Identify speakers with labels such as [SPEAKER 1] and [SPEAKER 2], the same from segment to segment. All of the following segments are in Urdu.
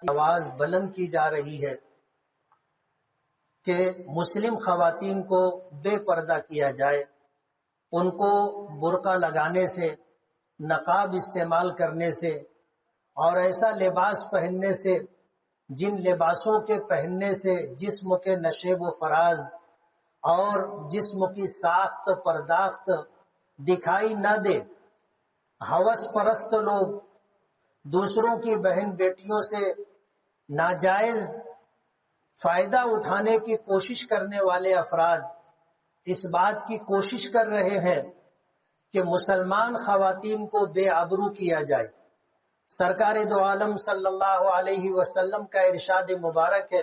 [SPEAKER 1] آواز بلند کی جا رہی ہے کہ مسلم خواتین کو بے پردہ کیا جائے، ان کو برقع لگانے سے، نقاب استعمال کرنے سے اور ایسا لباس پہننے سے جن لباسوں کے پہننے سے جسم کے نشیب و فراز اور جسم کی ساخت پرداخت دکھائی نہ دے۔ ہوس پرست لوگ، دوسروں کی بہن بیٹیوں سے ناجائز فائدہ اٹھانے کی کوشش کرنے والے افراد اس بات کی کوشش کر رہے ہیں کہ مسلمان خواتین کو بے آبرو کیا جائے۔ سرکار دو عالم صلی اللہ علیہ وسلم کا ارشاد مبارک ہے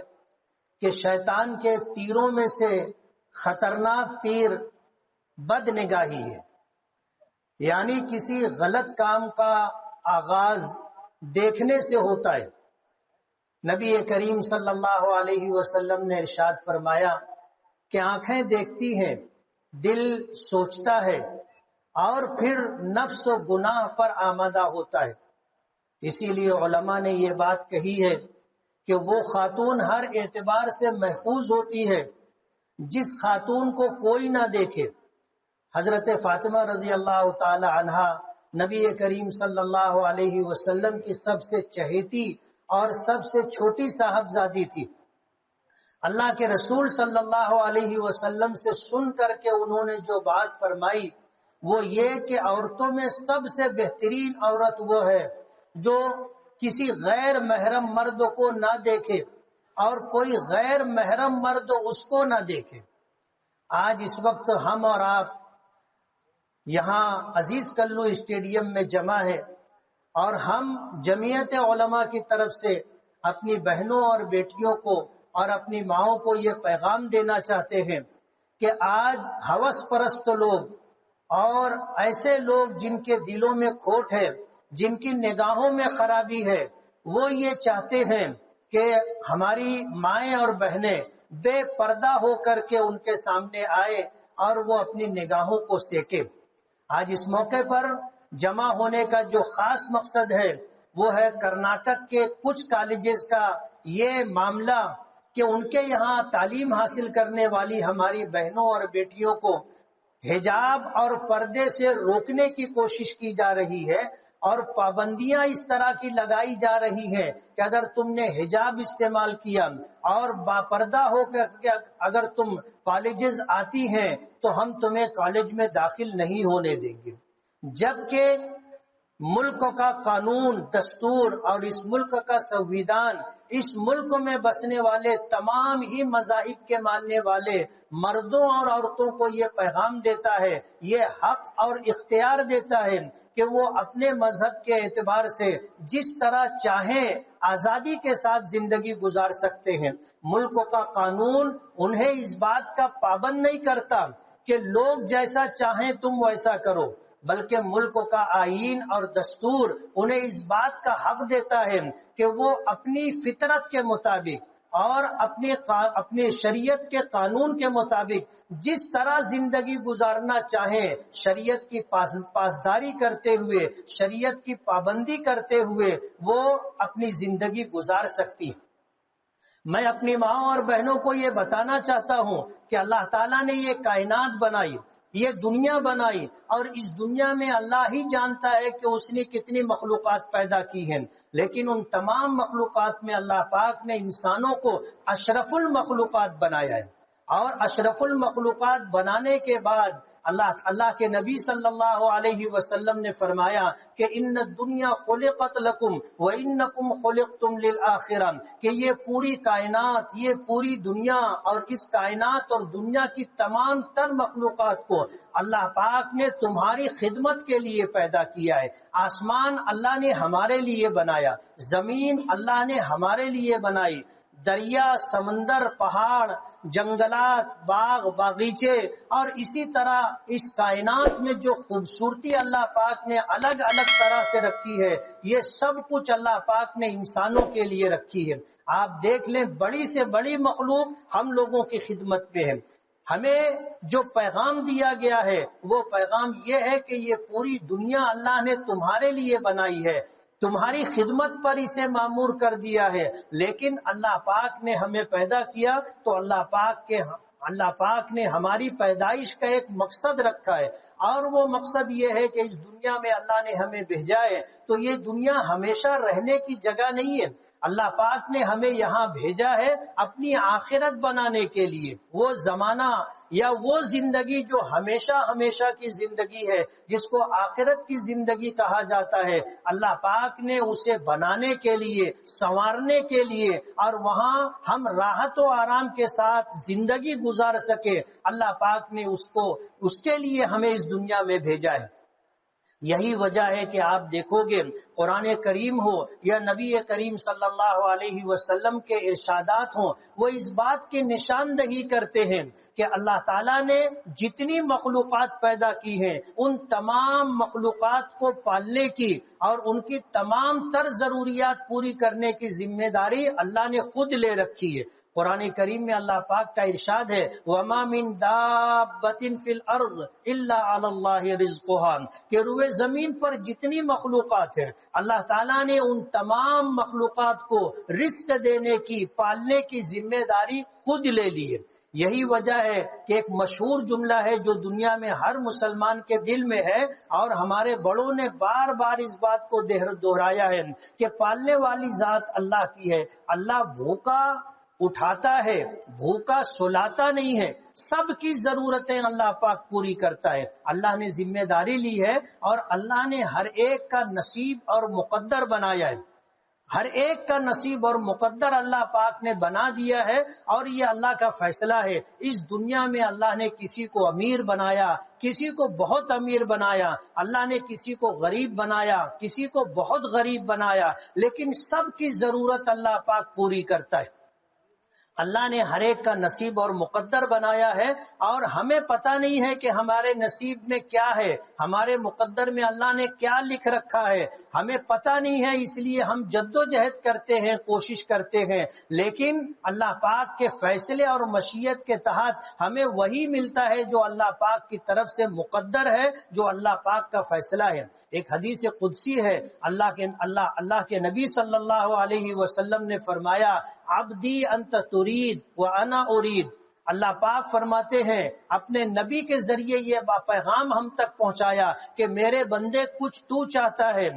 [SPEAKER 1] کہ شیطان کے تیروں میں سے خطرناک تیر بد نگاہی ہے، یعنی کسی غلط کام کا آغاز دیکھنے سے ہوتا ہے۔ نبی کریم صلی اللہ علیہ وسلم نے ارشاد فرمایا کہ آنکھیں دیکھتی ہیں، دل سوچتا ہے اور پھر نفس و گناہ پر آمادہ ہوتا ہے۔ اسی لیے علماء نے یہ بات کہی ہے کہ وہ خاتون ہر اعتبار سے محفوظ ہوتی ہے جس خاتون کو کوئی نہ دیکھے۔ حضرت فاطمہ رضی اللہ تعالی عنہا نبی کریم صلی اللہ علیہ وسلم کی سب سے چہیتی اور سب سے چھوٹی صاحبزادی تھی۔ اللہ کے رسول صلی اللہ علیہ وسلم سے سن کر کے انہوں نے جو بات فرمائی وہ یہ کہ عورتوں میں سب سے بہترین عورت وہ ہے جو کسی غیر محرم مرد کو نہ دیکھے اور کوئی غیر محرم مرد اس کو نہ دیکھے۔ آج اس وقت ہم اور آپ یہاں عزیز کلو اسٹیڈیم میں جمع ہے اور ہم جمعیت علماء کی طرف سے اپنی بہنوں اور بیٹیوں کو اور اپنی ماؤں کو یہ پیغام دینا چاہتے ہیں کہ آج ہوس پرست لوگ اور ایسے لوگ جن کے دلوں میں کھوٹ ہے، جن کی نگاہوں میں خرابی ہے، وہ یہ چاہتے ہیں کہ ہماری مائیں اور بہنیں بے پردہ ہو کر کے ان کے سامنے آئے اور وہ اپنی نگاہوں کو سیکے۔ آج اس موقع پر جمع ہونے کا جو خاص مقصد ہے وہ ہے کرناٹک کے کچھ کالجز کا یہ معاملہ کہ ان کے یہاں تعلیم حاصل کرنے والی ہماری بہنوں اور بیٹیوں کو حجاب اور پردے سے روکنے کی کوشش کی جا رہی ہے اور پابندیاں اس طرح کی لگائی جا رہی ہیں کہ اگر تم نے حجاب استعمال کیا اور باپردہ ہو کر اگر تم کالجز آتی ہیں تو ہم تمہیں کالج میں داخل نہیں ہونے دیں گے، جبکہ ملک کا قانون، دستور اور اس ملک کا سنویدھان اس ملک میں بسنے والے تمام ہی مذاہب کے ماننے والے مردوں اور عورتوں کو یہ پیغام دیتا ہے، یہ حق اور اختیار دیتا ہے کہ وہ اپنے مذہب کے اعتبار سے جس طرح چاہیں آزادی کے ساتھ زندگی گزار سکتے ہیں۔ ملک کا قانون انہیں اس بات کا پابند نہیں کرتا کہ لوگ جیسا چاہیں تم ویسا کرو، بلکہ ملک کا آئین اور دستور انہیں اس بات کا حق دیتا ہے کہ وہ اپنی فطرت کے مطابق اور اپنے شریعت کے قانون کے مطابق جس طرح زندگی گزارنا چاہیں، شریعت کی پاسداری کرتے ہوئے، شریعت کی پابندی کرتے ہوئے وہ اپنی زندگی گزار سکتی ہے۔ میں اپنی ماں اور بہنوں کو یہ بتانا چاہتا ہوں کہ اللہ تعالیٰ نے یہ کائنات بنائی، یہ دنیا بنائی، اور اس دنیا میں اللہ ہی جانتا ہے کہ اس نے کتنی مخلوقات پیدا کی ہیں، لیکن ان تمام مخلوقات میں اللہ پاک نے انسانوں کو اشرف المخلوقات بنایا ہے، اور اشرف المخلوقات بنانے کے بعد اللہ کے نبی صلی اللہ علیہ وسلم نے فرمایا کہ ان الدنیا خلقت لکم وانکم خلقتم للآخرہ، کہ یہ پوری کائنات، یہ پوری دنیا اور اس کائنات اور دنیا کی تمام تر مخلوقات کو اللہ پاک نے تمہاری خدمت کے لیے پیدا کیا ہے۔ آسمان اللہ نے ہمارے لیے بنایا، زمین اللہ نے ہمارے لیے بنائی، دریا، سمندر، پہاڑ، جنگلات، باغ، باغیچے، اور اسی طرح اس کائنات میں جو خوبصورتی اللہ پاک نے الگ الگ طرح سے رکھی ہے، یہ سب کچھ اللہ پاک نے انسانوں کے لیے رکھی ہے۔ آپ دیکھ لیں، بڑی سے بڑی مخلوق ہم لوگوں کی خدمت پہ ہے۔ ہمیں جو پیغام دیا گیا ہے وہ پیغام یہ ہے کہ یہ پوری دنیا اللہ نے تمہارے لیے بنائی ہے، تمہاری خدمت پر اسے مامور کر دیا ہے۔ لیکن اللہ پاک نے ہمیں پیدا کیا تو اللہ پاک نے ہماری پیدائش کا ایک مقصد رکھا ہے، اور وہ مقصد یہ ہے کہ اس دنیا میں اللہ نے ہمیں بھیجا ہے تو یہ دنیا ہمیشہ رہنے کی جگہ نہیں ہے۔ اللہ پاک نے ہمیں یہاں بھیجا ہے اپنی آخرت بنانے کے لیے، وہ زمانہ یا وہ زندگی جو ہمیشہ ہمیشہ کی زندگی ہے، جس کو آخرت کی زندگی کہا جاتا ہے، اللہ پاک نے اسے بنانے کے لیے، سنوارنے کے لیے، اور وہاں ہم راحت و آرام کے ساتھ زندگی گزار سکے، اللہ پاک نے اس کے لیے ہمیں اس دنیا میں بھیجا ہے۔ یہی وجہ ہے کہ آپ دیکھو گے قرآن کریم ہو یا نبی کریم صلی اللہ علیہ وسلم کے ارشادات ہوں، وہ اس بات کی نشاندہی کرتے ہیں کہ اللہ تعالیٰ نے جتنی مخلوقات پیدا کی ہیں ان تمام مخلوقات کو پالنے کی اور ان کی تمام تر ضروریات پوری کرنے کی ذمہ داری اللہ نے خود لے رکھی ہے۔ قرآن کریم میں اللہ پاک کا ارشاد ہے وَمَا مِن دَابَّةٍ فِي الْأَرْضِ إِلَّا عَلَى اللَّهِ رِزْقُهَا، کہ روئے زمین پر جتنی مخلوقات ہیں اللہ تعالیٰ نے ان تمام مخلوقات کو رزق دینے کی، پالنے کی ذمہ داری خود لے لی ہے۔ یہی وجہ ہے کہ ایک مشہور جملہ ہے جو دنیا میں ہر مسلمان کے دل میں ہے، اور ہمارے بڑوں نے بار بار اس بات کو دہرایا ہے کہ پالنے والی ذات اللہ کی ہے۔ اللہ بھوکا اٹھاتا ہے، بھوکا سلاتا نہیں ہے، سب کی ضرورتیں اللہ پاک پوری کرتا ہے۔ اللہ نے ذمہ داری لی ہے اور اللہ نے ہر ایک کا نصیب اور مقدر بنایا ہے، ہر ایک کا نصیب اور مقدر اللہ پاک نے بنا دیا ہے، اور یہ اللہ کا فیصلہ ہے۔ اس دنیا میں اللہ نے کسی کو امیر بنایا، کسی کو بہت امیر بنایا، اللہ نے کسی کو غریب بنایا، کسی کو بہت غریب بنایا، لیکن سب کی ضرورت اللہ پاک پوری کرتا ہے۔ اللہ نے ہر ایک کا نصیب اور مقدر بنایا ہے، اور ہمیں پتہ نہیں ہے کہ ہمارے نصیب میں کیا ہے، ہمارے مقدر میں اللہ نے کیا لکھ رکھا ہے، ہمیں پتہ نہیں ہے، اس لیے ہم جد و جہد کرتے ہیں، کوشش کرتے ہیں، لیکن اللہ پاک کے فیصلے اور مشیت کے تحت ہمیں وہی ملتا ہے جو اللہ پاک کی طرف سے مقدر ہے، جو اللہ پاک کا فیصلہ ہے۔ ایک حدیث قدسی ہے، اللہ کے نبی صلی اللہ علیہ وسلم نے فرمایا عبدی انت ترید وانا ارید۔ اللہ پاک فرماتے ہیں اپنے نبی کے ذریعے یہ پیغام ہم تک پہنچایا کہ میرے بندے کچھ تو چاہتا ہے،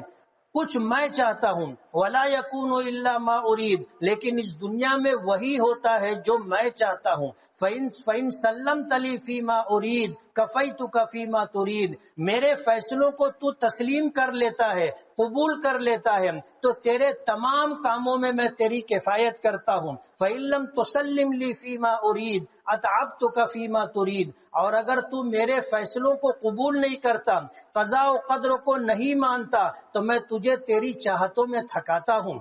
[SPEAKER 1] کچھ میں چاہتا ہوں، ولا یکون الا ما ارید، لیکن اس دنیا میں وہی ہوتا ہے جو میں چاہتا ہوں۔ فَإِن سَلَّمْتَ لِي فِي مَا أُرِيدُ كَفَيْتُكَ فِي مَا تُرِيدُ، میرے فیصلوں کو تو تسلیم کر لیتا ہے، قبول کر لیتا ہے، تو تیرے تمام کاموں میں میں تیری کفایت کرتا ہوں۔ فَإِن لَّمْ تُسَلِّمْ لِي فِي مَا أُرِيدُ أَتْعَبْتُكَ فِي مَا تُرِيدُ، اور اگر تو میرے فیصلوں کو قبول نہیں کرتا، قضاء و قدر کو نہیں مانتا، تو میں تجھے تیری چاہتوں میں تھکاتا ہوں۔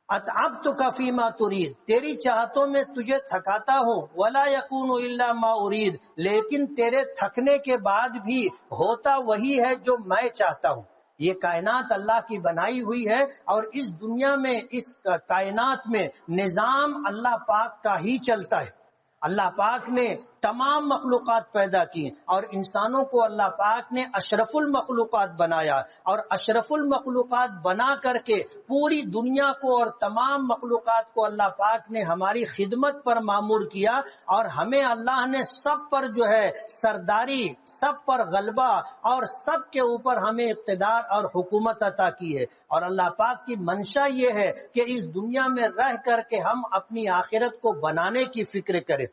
[SPEAKER 1] اتعبتک فیما ترید، تیری چاہتوں میں تجھے تھکاتا ہوں، ولا یکون الا ما ارید، لیکن تیرے تھکنے کے بعد بھی ہوتا وہی ہے جو میں چاہتا ہوں۔ یہ کائنات اللہ کی بنائی ہوئی ہے، اور اس دنیا میں، اس کائنات میں نظام اللہ پاک کا ہی چلتا ہے۔ اللہ پاک نے تمام مخلوقات پیدا کی، اور انسانوں کو اللہ پاک نے اشرف المخلوقات بنایا، اور اشرف المخلوقات بنا کر کے پوری دنیا کو اور تمام مخلوقات کو اللہ پاک نے ہماری خدمت پر مامور کیا، اور ہمیں اللہ نے سب پر جو ہے سرداری، سب پر غلبہ، اور سب کے اوپر ہمیں اقتدار اور حکومت عطا کی ہے۔ اور اللہ پاک کی منشا یہ ہے کہ اس دنیا میں رہ کر کے ہم اپنی آخرت کو بنانے کی فکر کریں۔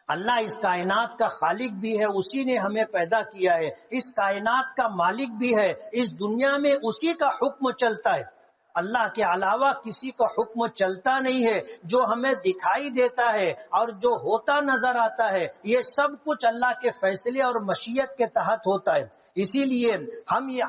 [SPEAKER 1] اللہ اس کائنات کا خالق بھی ہے، اسی نے ہمیں پیدا کیا ہے، اس کائنات کا مالک بھی ہے، اس دنیا میں اسی کا حکم چلتا ہے، اللہ کے علاوہ کسی کا حکم چلتا نہیں ہے۔ جو ہمیں دکھائی دیتا ہے اور جو ہوتا نظر آتا ہے، یہ سب کچھ اللہ کے فیصلے اور مشیت کے تحت ہوتا ہے۔ اسی لیے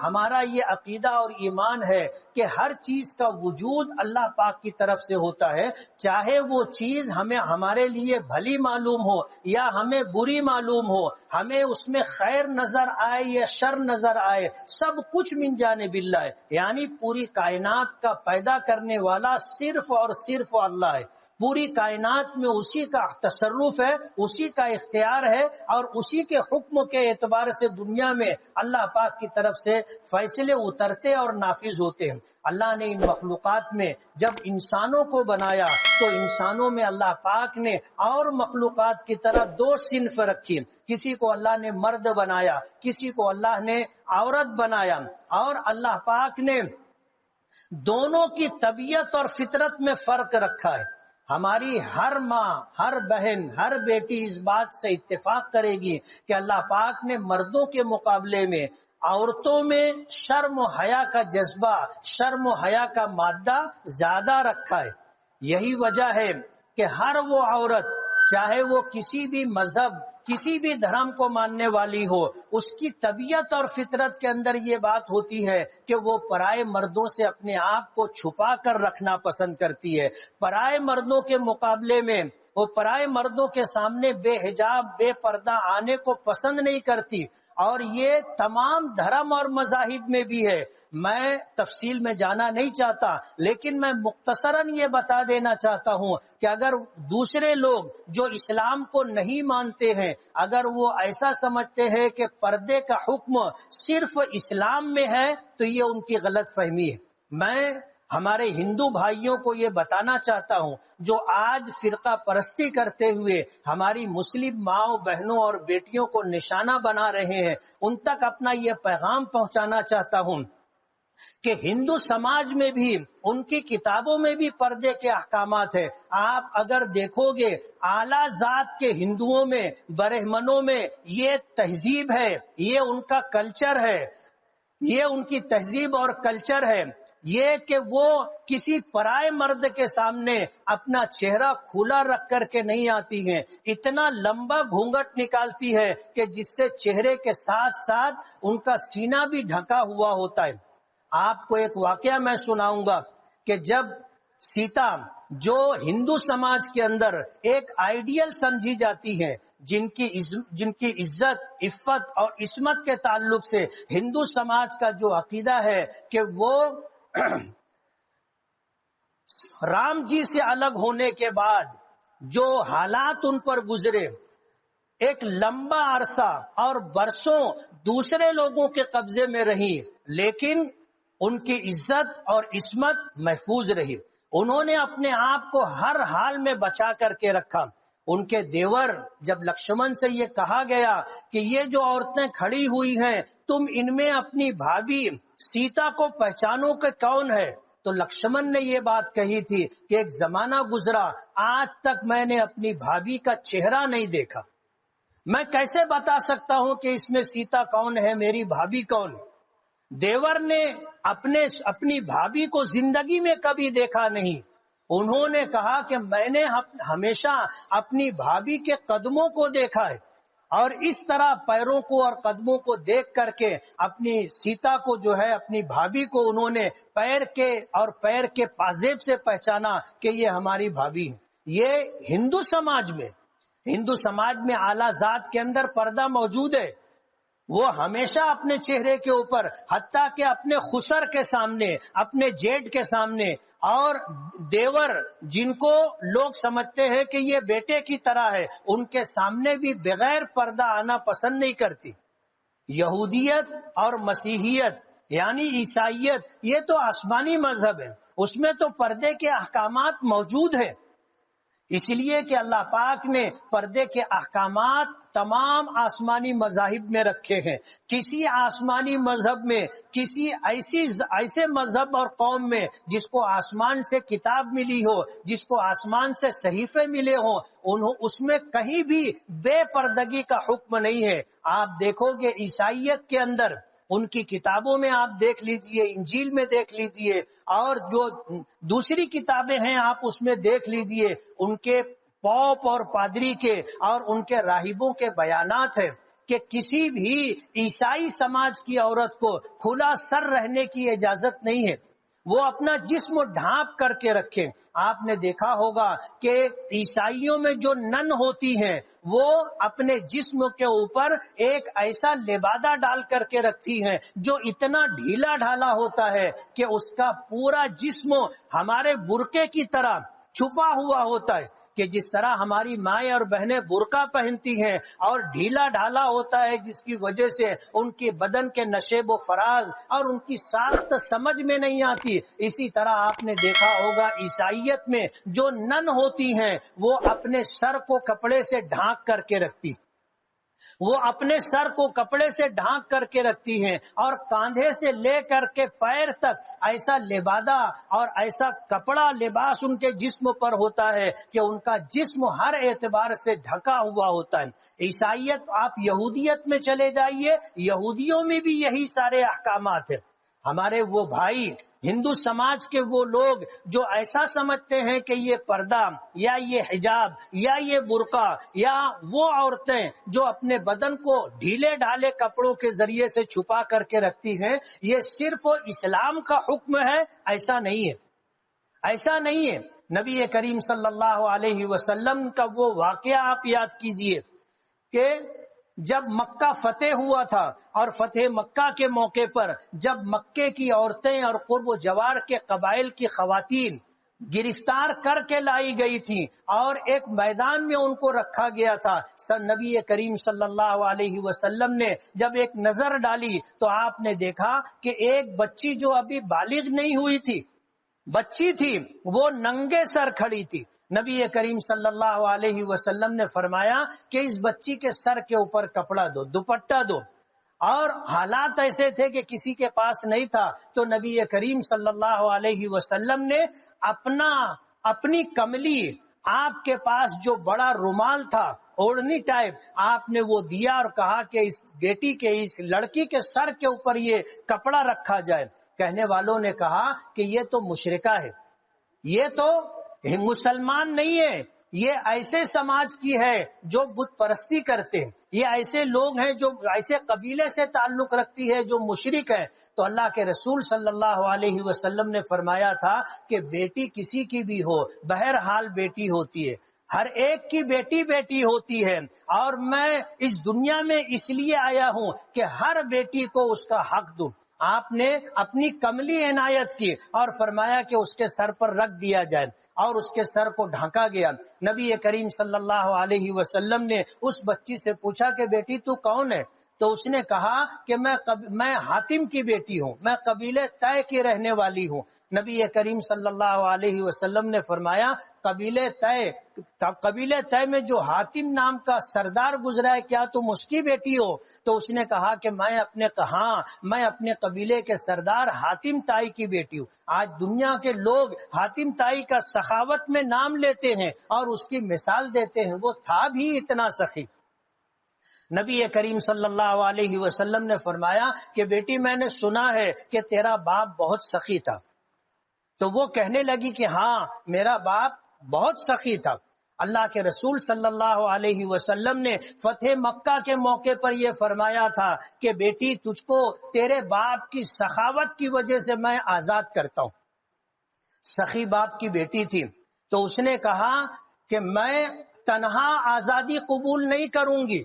[SPEAKER 1] ہمارا یہ عقیدہ اور ایمان ہے کہ ہر چیز کا وجود اللہ پاک کی طرف سے ہوتا ہے، چاہے وہ چیز ہمارے لیے بھلی معلوم ہو یا ہمیں بری معلوم ہو، ہمیں اس میں خیر نظر آئے یا شر نظر آئے، سب کچھ من جانب اللہ ہے، یعنی پوری کائنات کا پیدا کرنے والا صرف اور صرف اللہ ہے۔ پوری کائنات میں اسی کا تصرف ہے، اسی کا اختیار ہے، اور اسی کے حکم کے اعتبار سے دنیا میں اللہ پاک کی طرف سے فیصلے اترتے اور نافذ ہوتے ہیں۔ اللہ نے ان مخلوقات میں جب انسانوں کو بنایا تو انسانوں میں اللہ پاک نے اور مخلوقات کی طرح دو صنف رکھی، کسی کو اللہ نے مرد بنایا، کسی کو اللہ نے عورت بنایا، اور اللہ پاک نے دونوں کی طبیعت اور فطرت میں فرق رکھا ہے۔ ہماری ہر ماں، ہر بہن، ہر بیٹی اس بات سے اتفاق کرے گی کہ اللہ پاک نے مردوں کے مقابلے میں عورتوں میں شرم و حیا کا جذبہ، شرم و حیا کا مادہ زیادہ رکھا ہے۔ یہی وجہ ہے کہ ہر وہ عورت، چاہے وہ کسی بھی مذہب، کسی بھی دھرم کو ماننے والی ہو، اس کی طبیعت اور فطرت کے اندر یہ بات ہوتی ہے کہ وہ پرائے مردوں سے اپنے آپ کو چھپا کر رکھنا پسند کرتی ہے۔ پرائے مردوں کے مقابلے میں وہ پرائے مردوں کے سامنے بے حجاب، بے پردہ آنے کو پسند نہیں کرتی، اور یہ تمام دھرم اور مذاہب میں بھی ہے۔ میں تفصیل میں جانا نہیں چاہتا، لیکن میں مختصراً یہ بتا دینا چاہتا ہوں کہ اگر دوسرے لوگ جو اسلام کو نہیں مانتے ہیں، اگر وہ ایسا سمجھتے ہیں کہ پردے کا حکم صرف اسلام میں ہے، تو یہ ان کی غلط فہمی ہے۔ میں ہمارے ہندو بھائیوں کو یہ بتانا چاہتا ہوں جو آج فرقہ پرستی کرتے ہوئے ہماری مسلم ماؤں، بہنوں اور بیٹیوں کو نشانہ بنا رہے ہیں، ان تک اپنا یہ پیغام پہنچانا چاہتا ہوں کہ ہندو سماج میں بھی، ان کی کتابوں میں بھی پردے کے احکامات ہیں۔ آپ اگر دیکھو گے اعلیٰ ذات کے ہندوؤں میں، برہمنوں میں یہ تہذیب ہے، یہ ان کا کلچر ہے، یہ ان کی تہذیب اور کلچر ہے، یہ کہ وہ کسی پرائے مرد کے سامنے اپنا چہرہ کھلا رکھ کر کے نہیں آتی ہیں، اتنا لمبا گھونگھٹ نکالتی ہے کہ جس سے چہرے کے ساتھ ساتھ ان کا سینہ بھی ڈھکا ہوا ہوتا ہے۔ آپ کو ایک واقعہ میں سناؤں گا کہ جب سیتا، جو ہندو سماج کے اندر ایک آئیڈیل سمجھی جاتی ہے، جن کی عزت، عفت اور عصمت کے تعلق سے ہندو سماج کا جو عقیدہ ہے کہ وہ رام جی سے الگ ہونے کے بعد جو حالات ان پر گزرے، ایک لمبا عرصہ اور برسوں دوسرے لوگوں کے قبضے میں رہی، لیکن ان کی عزت اور عصمت محفوظ رہی۔ انہوں نے اپنے آپ کو ہر حال میں بچا کر کے رکھا۔ ان کے دیور، جب لکشمن سے یہ کہا گیا کہ یہ جو عورتیں کھڑی ہوئی ہیں، تم ان میں اپنی بھابھی سیتا کو پہچانو کہ کون ہے، تو لکشمن نے یہ بات کہی تھی کہ ایک زمانہ گزرا، آج تک میں نے اپنی بھابھی کا چہرہ نہیں دیکھا، میں کیسے بتا سکتا ہوں کہ اس میں سیتا کون ہے، میری بھابھی کون ہے۔ دیور نے اپنی بھابھی کو زندگی میں کبھی دیکھا نہیں۔ انہوں نے کہا کہ میں نے ہمیشہ اپنی بھابھی کے قدموں کو دیکھا ہے، اور اس طرح پیروں کو اور قدموں کو دیکھ کر کے اپنی سیتا کو جو ہے، اپنی بھابھی کو انہوں نے پیر کے پازیب سے پہچانا کہ یہ ہماری بھابھی ہے۔ یہ ہندو سماج میں اعلیٰ ذات کے اندر پردہ موجود ہے۔ وہ ہمیشہ اپنے چہرے کے اوپر، حتیٰ کہ اپنے خسر کے سامنے، اپنے جیٹ کے سامنے، اور دیور جن کو لوگ سمجھتے ہیں کہ یہ بیٹے کی طرح ہے، ان کے سامنے بھی بغیر پردہ آنا پسند نہیں کرتی۔ یہودیت اور مسیحیت یعنی عیسائیت، یہ تو آسمانی مذہب ہے، اس میں تو پردے کے احکامات موجود ہیں، اس لیے کہ اللہ پاک نے پردے کے احکامات تمام آسمانی مذاہب میں رکھے ہیں۔ کسی آسمانی مذہب میں، کسی ایسے مذہب اور قوم میں جس کو آسمان سے کتاب ملی ہو، جس کو آسمان سے صحیفے ملے ہوں، اس میں کہیں بھی بے پردگی کا حکم نہیں ہے۔ آپ دیکھو گے عیسائیت کے اندر، ان کی کتابوں میں آپ دیکھ لیجئے، انجیل میں دیکھ لیجئے، اور جو دوسری کتابیں ہیں آپ اس میں دیکھ لیجئے، ان کے پوپ اور پادری کے اور ان کے راہبوں کے بیانات ہیں کہ کسی بھی عیسائی سماج کی عورت کو کھلا سر رہنے کی اجازت نہیں ہے، وہ اپنا جسم ڈھانپ کر کے رکھیں۔ آپ نے دیکھا ہوگا کہ عیسائیوں میں جو نن ہوتی ہیں، وہ اپنے جسم کے اوپر ایک ایسا لبادہ ڈال کر کے رکھتی ہیں جو اتنا ڈھیلا ڈھالا ہوتا ہے کہ اس کا پورا جسم ہمارے برقعے کی طرح چھپا ہوا ہوتا ہے کہ جس طرح ہماری مائیں اور بہنیں برقع پہنتی ہیں اور ڈھیلا ڈھالا ہوتا ہے جس کی وجہ سے ان کے بدن کے نشیب و فراز اور ان کی ساخت سمجھ میں نہیں آتی، اسی طرح آپ نے دیکھا ہوگا عیسائیت میں جو نن ہوتی ہیں وہ اپنے سر کو کپڑے سے ڈھانک کر کے رکھتی، وہ اپنے سر کو کپڑے سے ڈھانک کر کے رکھتی ہیں اور کاندھے سے لے کر کے پیر تک ایسا لبادہ اور ایسا کپڑا لباس ان کے جسم پر ہوتا ہے کہ ان کا جسم ہر اعتبار سے ڈھکا ہوا ہوتا ہے۔ عیسائیت، آپ یہودیت میں چلے جائیے، یہودیوں میں بھی یہی سارے احکامات ہیں۔ ہمارے وہ بھائی ہندو سماج کے وہ لوگ جو ایسا سمجھتے ہیں کہ یہ پردہ یا یہ حجاب یا یہ برقع یا وہ عورتیں جو اپنے بدن کو ڈھیلے ڈھالے کپڑوں کے ذریعے سے چھپا کر کے رکھتی ہیں، یہ صرف اسلام کا حکم ہے، ایسا نہیں ہے، ایسا نہیں ہے۔ نبی کریم صلی اللہ علیہ وسلم کا وہ واقعہ آپ یاد کیجئے کہ جب مکہ فتح ہوا تھا اور فتح مکہ کے موقع پر جب مکے کی عورتیں اور قرب و جوار کے قبائل کی خواتین گرفتار کر کے لائی گئی تھی اور ایک میدان میں ان کو رکھا گیا تھا، نبی کریم صلی اللہ علیہ وسلم نے جب ایک نظر ڈالی تو آپ نے دیکھا کہ ایک بچی جو ابھی بالغ نہیں ہوئی تھی، بچی تھی، وہ ننگے سر کھڑی تھی۔ نبی کریم صلی اللہ علیہ وسلم نے فرمایا کہ اس بچی کے سر کے اوپر کپڑا دو، دوپٹہ دو، اور حالات ایسے تھے کہ کسی کے پاس نہیں تھا تو نبی کریم صلی اللہ علیہ وسلم نے اپنی کملی، آپ کے پاس جو بڑا رومال تھا اوڑھنی ٹائپ، آپ نے وہ دیا اور کہا کہ اس بیٹی کے، اس لڑکی کے سر کے اوپر یہ کپڑا رکھا جائے۔ کہنے والوں نے کہا کہ یہ تو مشرکہ ہے، یہ تو مسلمان نہیں ہے، یہ ایسے سماج کی ہے جو بت پرستی کرتے ہیں، یہ ایسے لوگ ہیں جو ایسے قبیلے سے تعلق رکھتی ہے جو مشرک ہے۔ تو اللہ کے رسول صلی اللہ علیہ وسلم نے فرمایا تھا کہ بیٹی کسی کی بھی ہو، بہرحال بیٹی ہوتی ہے، ہر ایک کی بیٹی بیٹی ہوتی ہے، اور میں اس دنیا میں اس لیے آیا ہوں کہ ہر بیٹی کو اس کا حق دوں۔ آپ نے اپنی کملی عنایت کی اور فرمایا کہ اس کے سر پر رکھ دیا جائے، اور اس کے سر کو ڈھانکا گیا۔ نبی کریم صلی اللہ علیہ وسلم نے اس بچی سے پوچھا کہ بیٹی تو کون ہے؟ تو اس نے کہا کہ میں حاتم کی بیٹی ہوں، میں قبیلے طے کی رہنے والی ہوں۔ نبی کریم صلی اللہ علیہ وسلم نے فرمایا قبیلے طے میں جو حاتم نام کا سردار گزرا ہے، کیا تم اس کی بیٹی ہو؟ تو اس نے کہا کہ میں اپنے قبیلے کے سردار حاتم طائی کی بیٹی ہوں۔ آج دنیا کے لوگ حاتم طائی کا سخاوت میں نام لیتے ہیں اور اس کی مثال دیتے ہیں، وہ تھا بھی اتنا سخی۔ نبی کریم صلی اللہ علیہ وسلم نے فرمایا کہ بیٹی میں نے سنا ہے کہ تیرا باپ بہت سخی تھا۔ تو وہ کہنے لگی کہ ہاں میرا باپ بہت سخی تھا۔ اللہ کے رسول صلی اللہ علیہ وسلم نے فتح مکہ کے موقع پر یہ فرمایا تھا کہ بیٹی تجھ کو تیرے باپ کی سخاوت کی وجہ سے میں آزاد کرتا ہوں۔ سخی باپ کی بیٹی تھی تو اس نے کہا کہ میں تنہا آزادی قبول نہیں کروں گی،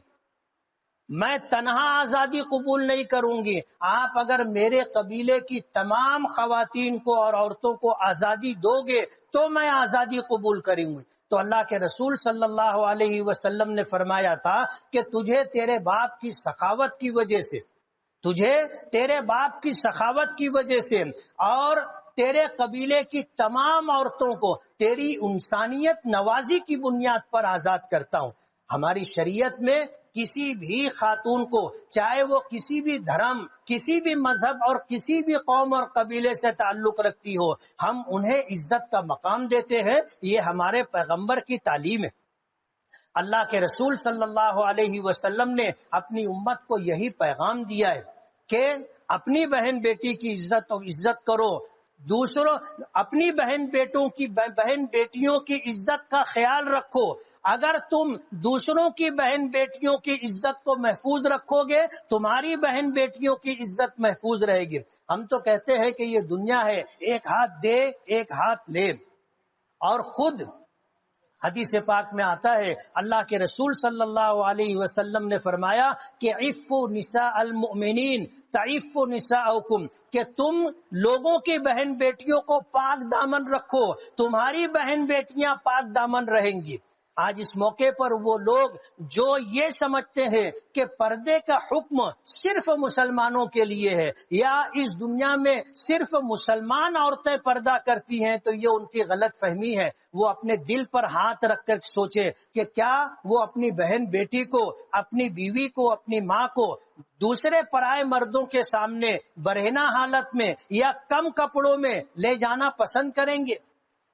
[SPEAKER 1] میں تنہا آزادی قبول نہیں کروں گی، آپ اگر میرے قبیلے کی تمام خواتین کو اور عورتوں کو آزادی دو گے تو میں آزادی قبول کروں گی۔ تو اللہ کے رسول صلی اللہ علیہ وسلم نے فرمایا تھا کہ تجھے تیرے باپ کی سخاوت کی وجہ سے، تجھے تیرے باپ کی سخاوت کی وجہ سے اور تیرے قبیلے کی تمام عورتوں کو تیری انسانیت نوازی کی بنیاد پر آزاد کرتا ہوں۔ ہماری شریعت میں کسی بھی خاتون کو، چاہے وہ کسی بھی دھرم، کسی بھی مذہب اور کسی بھی قوم اور قبیلے سے تعلق رکھتی ہو، ہم انہیں عزت کا مقام دیتے ہیں، یہ ہمارے پیغمبر کی تعلیم ہے۔ اللہ کے رسول صلی اللہ علیہ وسلم نے اپنی امت کو یہی پیغام دیا ہے کہ اپنی بہن بیٹی کی عزت کرو، دوسروں اپنی بہن بیٹیوں کی عزت کا خیال رکھو۔ اگر تم دوسروں کی بہن بیٹیوں کی عزت کو محفوظ رکھو گے تمہاری بہن بیٹیوں کی عزت محفوظ رہے گی۔ ہم تو کہتے ہیں کہ یہ دنیا ہے ایک ہاتھ دے ایک ہاتھ لے، اور خود حدیث پاک میں آتا ہے اللہ کے رسول صلی اللہ علیہ وسلم نے فرمایا کہ عفوا نساء المؤمنین تعفوا نساءکم، کہ تم لوگوں کی بہن بیٹیوں کو پاک دامن رکھو، تمہاری بہن بیٹیاں پاک دامن رہیں گی۔ آج اس موقع پر وہ لوگ جو یہ سمجھتے ہیں کہ پردے کا حکم صرف مسلمانوں کے لیے ہے یا اس دنیا میں صرف مسلمان عورتیں پردہ کرتی ہیں، تو یہ ان کی غلط فہمی ہے۔ وہ اپنے دل پر ہاتھ رکھ کر سوچے کہ کیا وہ اپنی بہن بیٹی کو، اپنی بیوی کو، اپنی ماں کو دوسرے پرائے مردوں کے سامنے برہنہ حالت میں یا کم کپڑوں میں لے جانا پسند کریں گے؟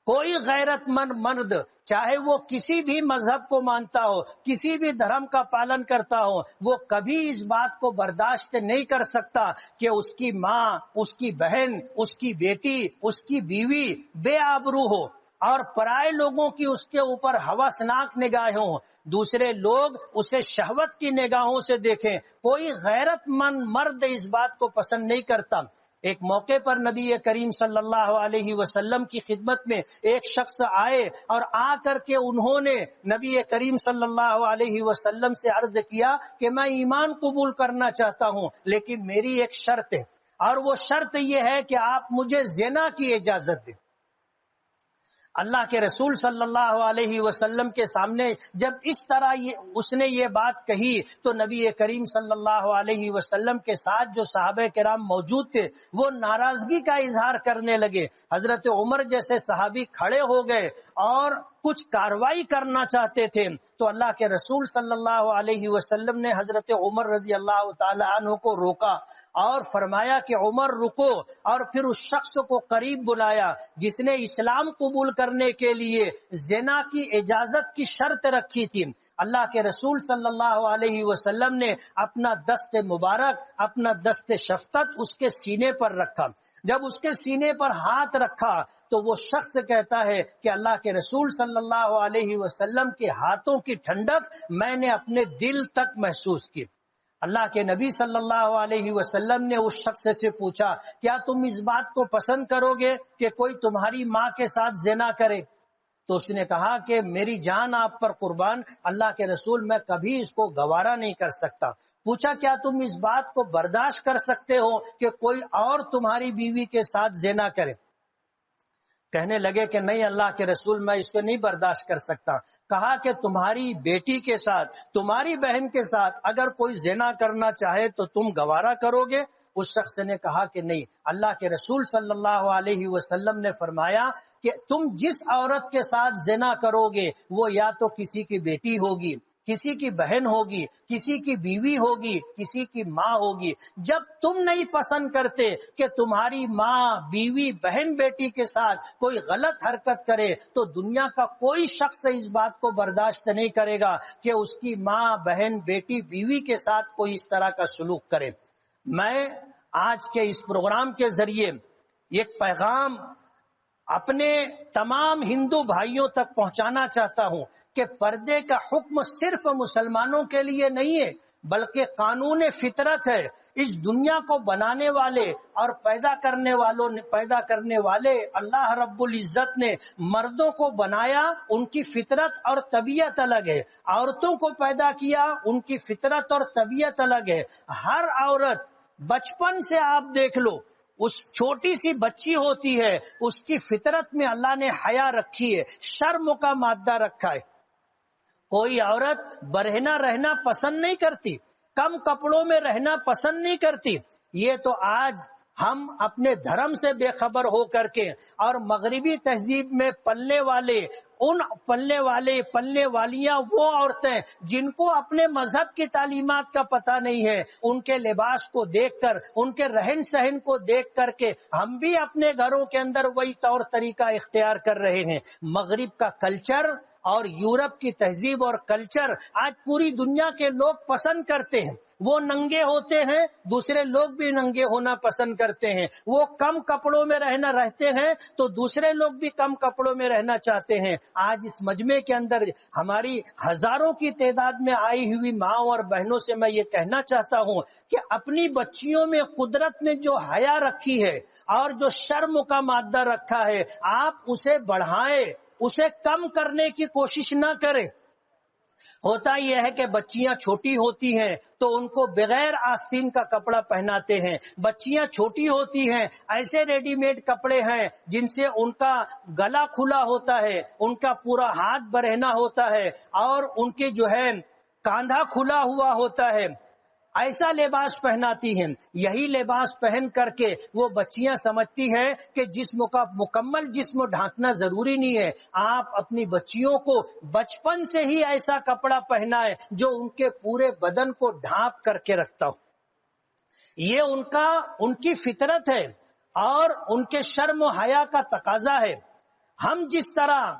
[SPEAKER 1] کوئی غیرت مند مرد، چاہے وہ کسی بھی مذہب کو مانتا ہو، کسی بھی دھرم کا پالن کرتا ہو، وہ کبھی اس بات کو برداشت نہیں کر سکتا کہ اس کی ماں، اس کی بہن، اس کی بیٹی، اس کی بیوی بے آبرو ہو اور پرائے لوگوں کی اس کے اوپر ہوسناک نگاہیں ہوں، دوسرے لوگ اسے شہوت کی نگاہوں سے دیکھیں۔ کوئی غیرت مند مرد اس بات کو پسند نہیں کرتا۔ ایک موقع پر نبی کریم صلی اللہ علیہ وسلم کی خدمت میں ایک شخص آئے اور آ کر کے انہوں نے نبی کریم صلی اللہ علیہ وسلم سے عرض کیا کہ میں ایمان قبول کرنا چاہتا ہوں، لیکن میری ایک شرط ہے، اور وہ شرط یہ ہے کہ آپ مجھے زنا کی اجازت دیں۔ اللہ کے رسول صلی اللہ علیہ وسلم کے سامنے جب اس طرح اس نے یہ بات کہی تو نبی کریم صلی اللہ علیہ وسلم کے ساتھ جو صحابہ کرام موجود تھے وہ ناراضگی کا اظہار کرنے لگے۔ حضرت عمر جیسے صحابی کھڑے ہو گئے اور کچھ کاروائی کرنا چاہتے تھے، تو اللہ کے رسول صلی اللہ علیہ وسلم نے حضرت عمر رضی اللہ تعالی عنہ کو روکا اور فرمایا کہ عمر رکو، اور پھر اس شخص کو قریب بلایا جس نے اسلام قبول کرنے کے لیے زنا کی اجازت کی شرط رکھی تھی۔ اللہ کے رسول صلی اللہ علیہ وسلم نے اپنا دست مبارک، اپنا دست شفقت اس کے سینے پر رکھا۔ جب اس کے سینے پر ہاتھ رکھا تو وہ شخص کہتا ہے کہ اللہ کے رسول صلی اللہ علیہ وسلم کے ہاتھوں کی ٹھنڈک میں نے اپنے دل تک محسوس کی۔ اللہ کے نبی صلی اللہ علیہ وسلم نے اس شخص سے پوچھا، کیا تم اس بات کو پسند کرو گے کہ کوئی تمہاری ماں کے ساتھ زنا کرے؟ تو اس نے کہا کہ میری جان آپ پر قربان، اللہ کے رسول میں کبھی اس کو گوارا نہیں کر سکتا۔ پوچھا کیا تم اس بات کو برداشت کر سکتے ہو کہ کوئی اور تمہاری بیوی کے ساتھ زنا کرے؟ کہنے لگے کہ نہیں اللہ کے رسول میں اس کو نہیں برداشت کر سکتا۔ کہا کہ تمہاری بیٹی کے ساتھ، تمہاری بہن کے ساتھ اگر کوئی زنا کرنا چاہے تو تم گوارا کرو گے؟ اس شخص نے کہا کہ نہیں۔ اللہ کے رسول صلی اللہ علیہ وسلم نے فرمایا کہ تم جس عورت کے ساتھ زنا کرو گے وہ یا تو کسی کی بیٹی ہوگی، کسی کی بہن ہوگی، کسی کی بیوی ہوگی، کسی کی ماں ہوگی۔ جب تم نہیں پسند کرتے کہ تمہاری ماں، بیوی، بہن، بیٹی کے ساتھ کوئی غلط حرکت کرے تو دنیا کا کوئی شخص اس بات کو برداشت نہیں کرے گا کہ اس کی ماں، بہن، بیٹی، بیوی کے ساتھ کوئی اس طرح کا سلوک کرے۔ میں آج کے اس پروگرام کے ذریعے ایک پیغام اپنے تمام ہندو بھائیوں تک پہنچانا چاہتا ہوں کہ پردے کا حکم صرف مسلمانوں کے لیے نہیں ہے بلکہ قانون فطرت ہے۔ اس دنیا کو بنانے والے اور پیدا کرنے والے اللہ رب العزت نے مردوں کو بنایا، ان کی فطرت اور طبیعت الگ ہے۔ عورتوں کو پیدا کیا، ان کی فطرت اور طبیعت الگ ہے۔ ہر عورت بچپن سے آپ دیکھ لو، اس چھوٹی سی بچی ہوتی ہے، اس کی فطرت میں اللہ نے حیا رکھی ہے، شرم کا مادہ رکھا ہے۔ کوئی عورت برہنہ رہنا پسند نہیں کرتی، کم کپڑوں میں رہنا پسند نہیں کرتی۔ یہ تو آج ہم اپنے دھرم سے بے خبر ہو کر کے اور مغربی تہذیب میں پلنے والیاں وہ عورتیں جن کو اپنے مذہب کی تعلیمات کا پتہ نہیں ہے، ان کے لباس کو دیکھ کر، ان کے رہن سہن کو دیکھ کر کے ہم بھی اپنے گھروں کے اندر وہی طور طریقہ اختیار کر رہے ہیں۔ مغرب کا کلچر اور یورپ کی تہذیب اور کلچر آج پوری دنیا کے لوگ پسند کرتے ہیں۔ وہ ننگے ہوتے ہیں، دوسرے لوگ بھی ننگے ہونا پسند کرتے ہیں۔ وہ کم کپڑوں میں رہتے ہیں تو دوسرے لوگ بھی کم کپڑوں میں رہنا چاہتے ہیں۔ آج اس مجمع کے اندر ہماری ہزاروں کی تعداد میں آئی ہوئی ماں اور بہنوں سے میں یہ کہنا چاہتا ہوں کہ اپنی بچیوں میں قدرت نے جو حیا رکھی ہے اور جو شرم کا مادہ رکھا ہے، آپ اسے بڑھائیں۔ اسے کم کرنے کی کوشش نہ کرے۔ ہوتا یہ ہے کہ بچیاں چھوٹی ہوتی ہیں تو ان کو بغیر آستین کا کپڑا پہناتے ہیں، بچیاں چھوٹی ہوتی ہیں ایسے ریڈی میڈ کپڑے ہیں جن سے ان کا گلا کھلا ہوتا ہے، ان کا پورا ہاتھ برہنا ہوتا ہے اور ان کے جو ہے کاندھا کھلا ہوا ہوتا ہے، ایسا لباس پہناتی ہیں۔ یہی لباس پہن کر کے وہ بچیاں سمجھتی ہیں کہ جسم کا مکمل جسم ڈھانکنا ضروری نہیں ہے۔ آپ اپنی بچیوں کو بچپن سے ہی ایسا کپڑا پہنائیں جو ان کے پورے بدن کو ڈھانپ کر کے رکھتا ہو۔ یہ ان کی فطرت ہے اور ان کے شرم و حیا کا تقاضا ہے۔ ہم جس طرح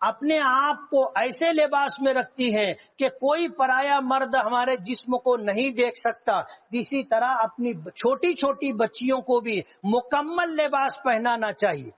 [SPEAKER 1] اپنے آپ کو ایسے لباس میں رکھتی ہیں کہ کوئی پرایا مرد ہمارے جسم کو نہیں دیکھ سکتا، اسی طرح اپنی چھوٹی چھوٹی بچیوں کو بھی مکمل لباس پہنانا چاہیے۔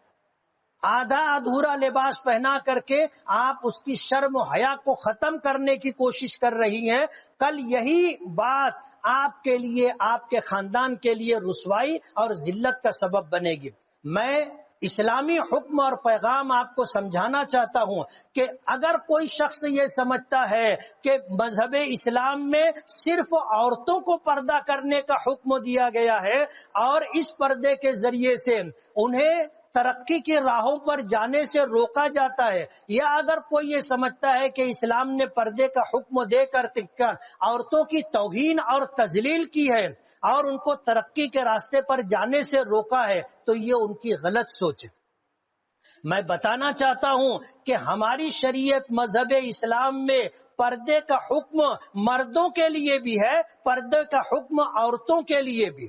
[SPEAKER 1] آدھا ادھورا لباس پہنا کر کے آپ اس کی شرم و حیا کو ختم کرنے کی کوشش کر رہی ہیں، کل یہی بات آپ کے لیے، آپ کے خاندان کے لیے رسوائی اور ذلت کا سبب بنے گی۔ میں اسلامی حکم اور پیغام آپ کو سمجھانا چاہتا ہوں کہ اگر کوئی شخص یہ سمجھتا ہے کہ مذہب اسلام میں صرف عورتوں کو پردہ کرنے کا حکم دیا گیا ہے اور اس پردے کے ذریعے سے انہیں ترقی کی راہوں پر جانے سے روکا جاتا ہے، یا اگر کوئی یہ سمجھتا ہے کہ اسلام نے پردے کا حکم دے کر عورتوں کی توہین اور تذلیل کی ہے اور ان کو ترقی کے راستے پر جانے سے روکا ہے، تو یہ ان کی غلط سوچ ہے۔ میں بتانا چاہتا ہوں کہ ہماری شریعت مذہب اسلام میں پردے کا حکم مردوں کے لیے بھی ہے، پردے کا حکم عورتوں کے لیے بھی۔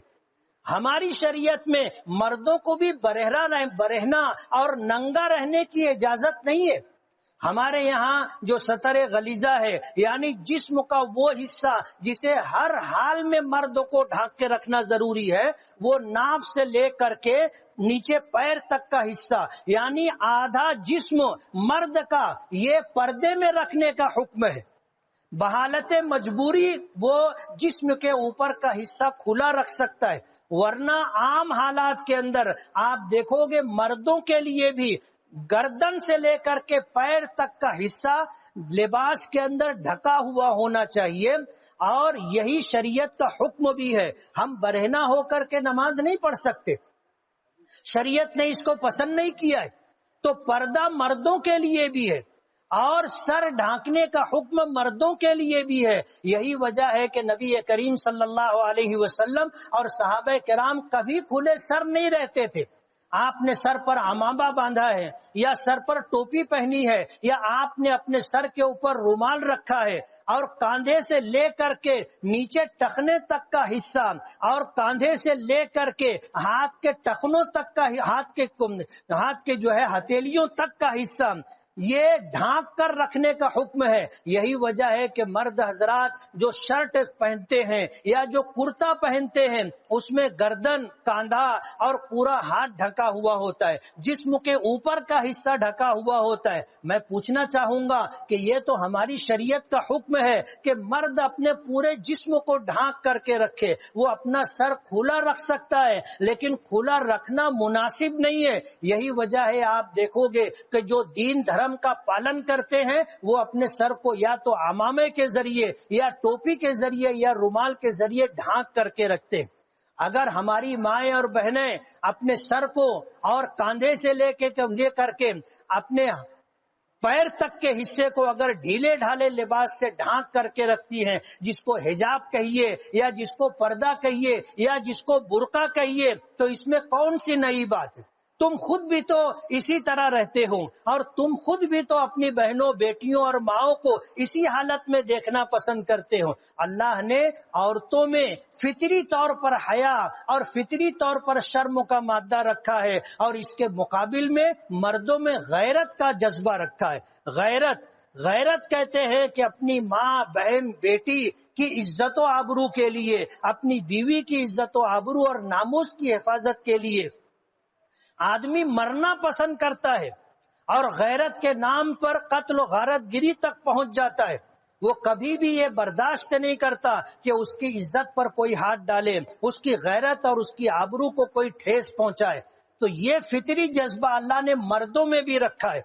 [SPEAKER 1] ہماری شریعت میں مردوں کو بھی برہنا اور ننگا رہنے کی اجازت نہیں ہے۔ ہمارے یہاں جو ستر غلیظہ ہے، یعنی جسم کا وہ حصہ جسے ہر حال میں مرد کو ڈھانک کے رکھنا ضروری ہے، وہ ناف سے لے کر کے نیچے پیر تک کا حصہ، یعنی آدھا جسم مرد کا، یہ پردے میں رکھنے کا حکم ہے۔ بحالت مجبوری وہ جسم کے اوپر کا حصہ کھلا رکھ سکتا ہے، ورنہ عام حالات کے اندر آپ دیکھو گے مردوں کے لیے بھی گردن سے لے کر کے پیر تک کا حصہ لباس کے اندر ڈھکا ہوا ہونا چاہیے، اور یہی شریعت کا حکم بھی ہے۔ ہم برہنہ ہو کر کے نماز نہیں پڑھ سکتے، شریعت نے اس کو پسند نہیں کیا ہے۔ تو پردہ مردوں کے لیے بھی ہے اور سر ڈھانکنے کا حکم مردوں کے لیے بھی ہے۔ یہی وجہ ہے کہ نبی کریم صلی اللہ علیہ وسلم اور صحابہ کرام کبھی کھلے سر نہیں رہتے تھے۔ آپ نے سر پر عمامہ باندھا ہے یا سر پر ٹوپی پہنی ہے یا آپ نے اپنے سر کے اوپر رومال رکھا ہے، اور کاندھے سے لے کر کے نیچے ٹخنے تک کا حصہ اور کاندھے سے لے کر کے ہاتھ کے ٹخنوں تک کا، ہاتھ کے جو ہے ہتھیلیوں تک کا حصہ یہ ڈھانک کر رکھنے کا حکم ہے۔ یہی وجہ ہے کہ مرد حضرات جو شرٹ پہنتے ہیں یا جو کرتا پہنتے ہیں اس میں گردن، کاندھا اور پورا ہاتھ ڈھکا ہوا ہوتا ہے، جسم کے اوپر کا حصہ ڈھکا ہوا ہوتا ہے۔ میں پوچھنا چاہوں گا کہ یہ تو ہماری شریعت کا حکم ہے کہ مرد اپنے پورے جسم کو ڈھانک کر کے رکھے، وہ اپنا سر کھلا رکھ سکتا ہے لیکن کھلا رکھنا مناسب نہیں ہے۔ یہی وجہ ہے آپ دیکھو گے کہ جو دین دھرم کا پالن کرتے ہیں وہ اپنے سر کو یا تو عمامے کے ذریعے یا ٹوپی کے ذریعے یا رومال کے ذریعے ڈھانک کر کے رکھتے ہیں۔ اگر ہماری مائیں اور بہنیں اپنے سر کو اور کاندھے سے لے کر کے اپنے پیر تک کے حصے کو اگر ڈھیلے ڈھالے لباس سے ڈھانک کر کے رکھتی ہیں، جس کو حجاب کہیے یا جس کو پردہ کہیے یا جس کو برقع کہیے، تو اس میں کون سی نئی بات ہے؟ تم خود بھی تو اسی طرح رہتے ہو اور تم خود بھی تو اپنی بہنوں، بیٹیوں اور ماؤں کو اسی حالت میں دیکھنا پسند کرتے ہو۔ اللہ نے عورتوں میں فطری طور پر حیا اور فطری طور پر شرم کا مادہ رکھا ہے، اور اس کے مقابل میں مردوں میں غیرت کا جذبہ رکھا ہے۔ غیرت کہتے ہیں کہ اپنی ماں، بہن، بیٹی کی عزت و آبرو کے لیے، اپنی بیوی کی عزت و آبرو اور ناموس کی حفاظت کے لیے آدمی مرنا پسند کرتا ہے، اور غیرت کے نام پر قتل و غارت گری تک پہنچ جاتا ہے۔ وہ کبھی بھی یہ برداشت نہیں کرتا کہ اس کی عزت پر کوئی ہاتھ ڈالے، اس کی غیرت اور اس کی آبرو کو کوئی ٹھیس پہنچائے۔ تو یہ فطری جذبہ اللہ نے مردوں میں بھی رکھا ہے۔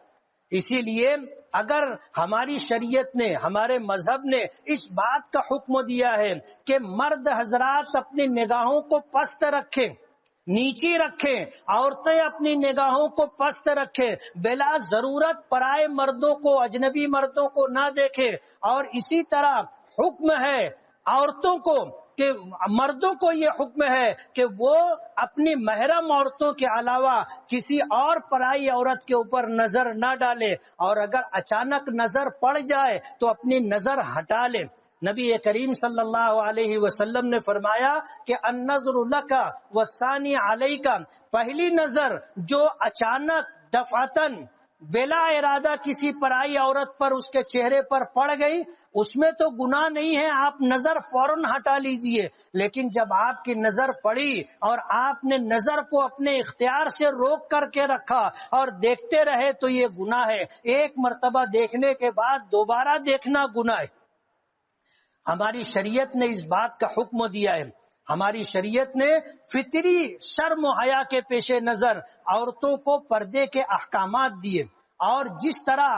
[SPEAKER 1] اسی لیے اگر ہماری شریعت نے، ہمارے مذہب نے اس بات کا حکم دیا ہے کہ مرد حضرات اپنی نگاہوں کو پست رکھیں، نیچی رکھیں، عورتیں اپنی نگاہوں کو پست رکھیں، بلا ضرورت پرائے مردوں کو، اجنبی مردوں کو نہ دیکھیں، اور اسی طرح حکم ہے عورتوں کو کہ مردوں کو یہ حکم ہے کہ وہ اپنی محرم عورتوں کے علاوہ کسی اور پرائی عورت کے اوپر نظر نہ ڈالے، اور اگر اچانک نظر پڑ جائے تو اپنی نظر ہٹا لے۔ نبی کریم صلی اللہ علیہ وسلم نے فرمایا کہ النظر لک والثانی علیک، پہلی نظر جو اچانک دفعتاً بلا ارادہ کسی پرائی عورت پر، اس کے چہرے پر پڑ گئی، اس میں تو گناہ نہیں ہے، آپ نظر فوراً ہٹا لیجئے، لیکن جب آپ کی نظر پڑی اور آپ نے نظر کو اپنے اختیار سے روک کر کے رکھا اور دیکھتے رہے تو یہ گناہ ہے۔ ایک مرتبہ دیکھنے کے بعد دوبارہ دیکھنا گناہ ہے۔ ہماری شریعت نے اس بات کا حکم دیا ہے۔ ہماری شریعت نے فطری شرم و حیا کے پیش نظر عورتوں کو پردے کے احکامات دیے، اور جس طرح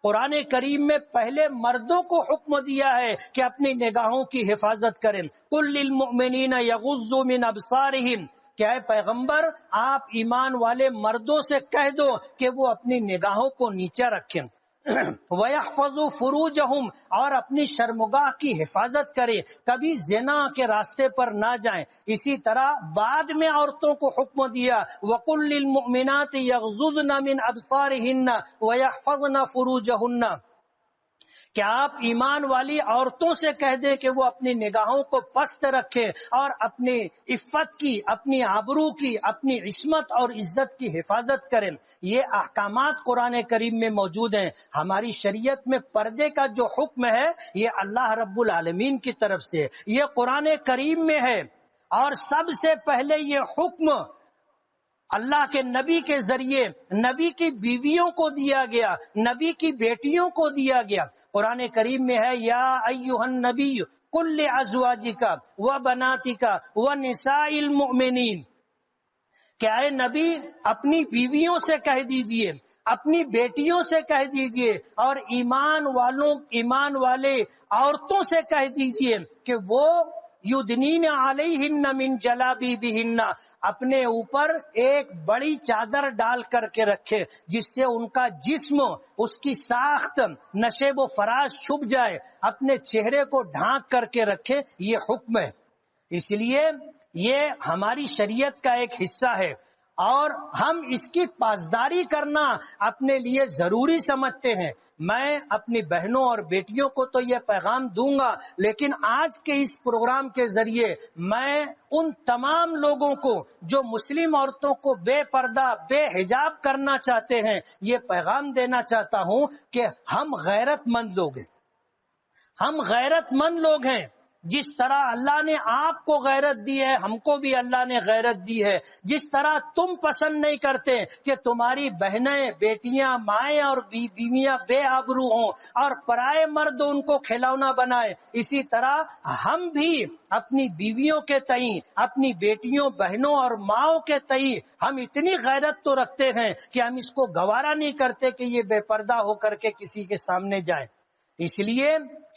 [SPEAKER 1] قرآن کریم میں پہلے مردوں کو حکم دیا ہے کہ اپنی نگاہوں کی حفاظت کریں، قل للمؤمنین یغضوا من ابصارہم، کہ اے پیغمبر آپ ایمان والے مردوں سے کہہ دو کہ وہ اپنی نگاہوں کو نیچے رکھیں، وَيَحْفَظُوا فُرُوجَهُمْ، اور اپنی شرمگاہ کی حفاظت کریں، کبھی زنا کے راستے پر نہ جائیں۔ اسی طرح بعد میں عورتوں کو حکم دیا وَقُلْ لِلْمُؤْمِنَاتِ يَغْضُضْنَ مِنْ أَبْصَارِهِنَّ وَيَحْفَظْنَ فُرُوجَهُنَّ، کہ آپ ایمان والی عورتوں سے کہہ دیں کہ وہ اپنی نگاہوں کو پست رکھیں اور اپنی عفت کی، اپنی آبرو کی، اپنی عصمت اور عزت کی حفاظت کریں۔ یہ احکامات قرآن کریم میں موجود ہیں۔ ہماری شریعت میں پردے کا جو حکم ہے یہ اللہ رب العالمین کی طرف سے، یہ قرآن کریم میں ہے، اور سب سے پہلے یہ حکم اللہ کے نبی کے ذریعے نبی کی بیویوں کو دیا گیا، نبی کی بیٹیوں کو دیا گیا۔ قرآن کریم میں ہے یا ایھا النبی قل لازواجک وبناتک ونساء المؤمنین، کہ اے نبی اپنی بیویوں سے کہہ دیجئے، اپنی بیٹیوں سے کہہ دیجئے، اور ایمان والے عورتوں سے کہہ دیجئے کہ وہ یدنین علیہن من جلابیبہن، اپنے اوپر ایک بڑی چادر ڈال کر کے رکھے جس سے ان کا جسم، اس کی ساخت نشیب و فراز چھپ جائے، اپنے چہرے کو ڈھانک کر کے رکھے۔ یہ حکم ہے، اس لیے یہ ہماری شریعت کا ایک حصہ ہے، اور ہم اس کی پاسداری کرنا اپنے لیے ضروری سمجھتے ہیں۔ میں اپنی بہنوں اور بیٹیوں کو تو یہ پیغام دوں گا، لیکن آج کے اس پروگرام کے ذریعے میں ان تمام لوگوں کو جو مسلم عورتوں کو بے پردہ، بے حجاب کرنا چاہتے ہیں، یہ پیغام دینا چاہتا ہوں کہ ہم غیرت مند لوگ ہیں، ہم غیرت مند لوگ ہیں۔ جس طرح اللہ نے آپ کو غیرت دی ہے، ہم کو بھی اللہ نے غیرت دی ہے۔ جس طرح تم پسند نہیں کرتے کہ تمہاری بہنیں، بیٹیاں، مائیں اور بیویاں بے آبرو ہوں اور پرائے مرد ان کو کھلونا بنائے، اسی طرح ہم بھی اپنی بیویوں کے تئیں، اپنی بیٹیوں، بہنوں اور ماؤں کے تئیں ہم اتنی غیرت تو رکھتے ہیں کہ ہم اس کو گوارا نہیں کرتے کہ یہ بے پردہ ہو کر کے کسی کے سامنے جائیں۔ اس لیے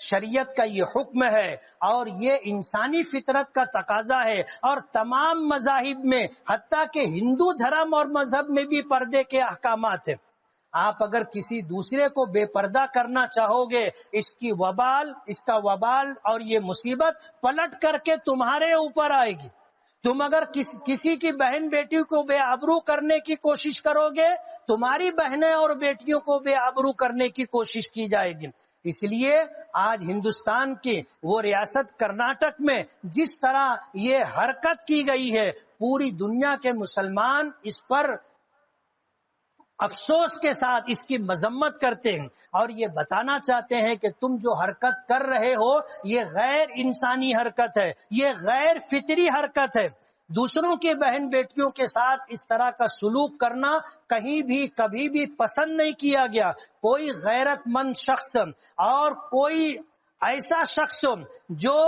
[SPEAKER 1] شریعت کا یہ حکم ہے، اور یہ انسانی فطرت کا تقاضا ہے، اور تمام مذاہب میں، حتیٰ کہ ہندو دھرم اور مذہب میں بھی پردے کے احکامات ہیں۔ آپ اگر کسی دوسرے کو بے پردہ کرنا چاہو گے، اس کا وبال اور یہ مصیبت پلٹ کر کے تمہارے اوپر آئے گی۔ تم اگر کسی کی بہن بیٹی کو بے آبرو کرنے کی کوشش کرو گے، تمہاری بہنیں اور بیٹیوں کو بے آبرو کرنے کی کوشش کی جائے گی۔ اس لیے آج ہندوستان کی وہ ریاست کرناٹک میں جس طرح یہ حرکت کی گئی ہے، پوری دنیا کے مسلمان اس پر افسوس کے ساتھ اس کی مذمت کرتے ہیں، اور یہ بتانا چاہتے ہیں کہ تم جو حرکت کر رہے ہو یہ غیر انسانی حرکت ہے، یہ غیر فطری حرکت ہے۔ دوسروں کی بہن بیٹیوں کے ساتھ اس طرح کا سلوک کرنا کہیں بھی کبھی بھی پسند نہیں کیا گیا۔ کوئی غیرت مند شخص اور کوئی ایسا شخص جو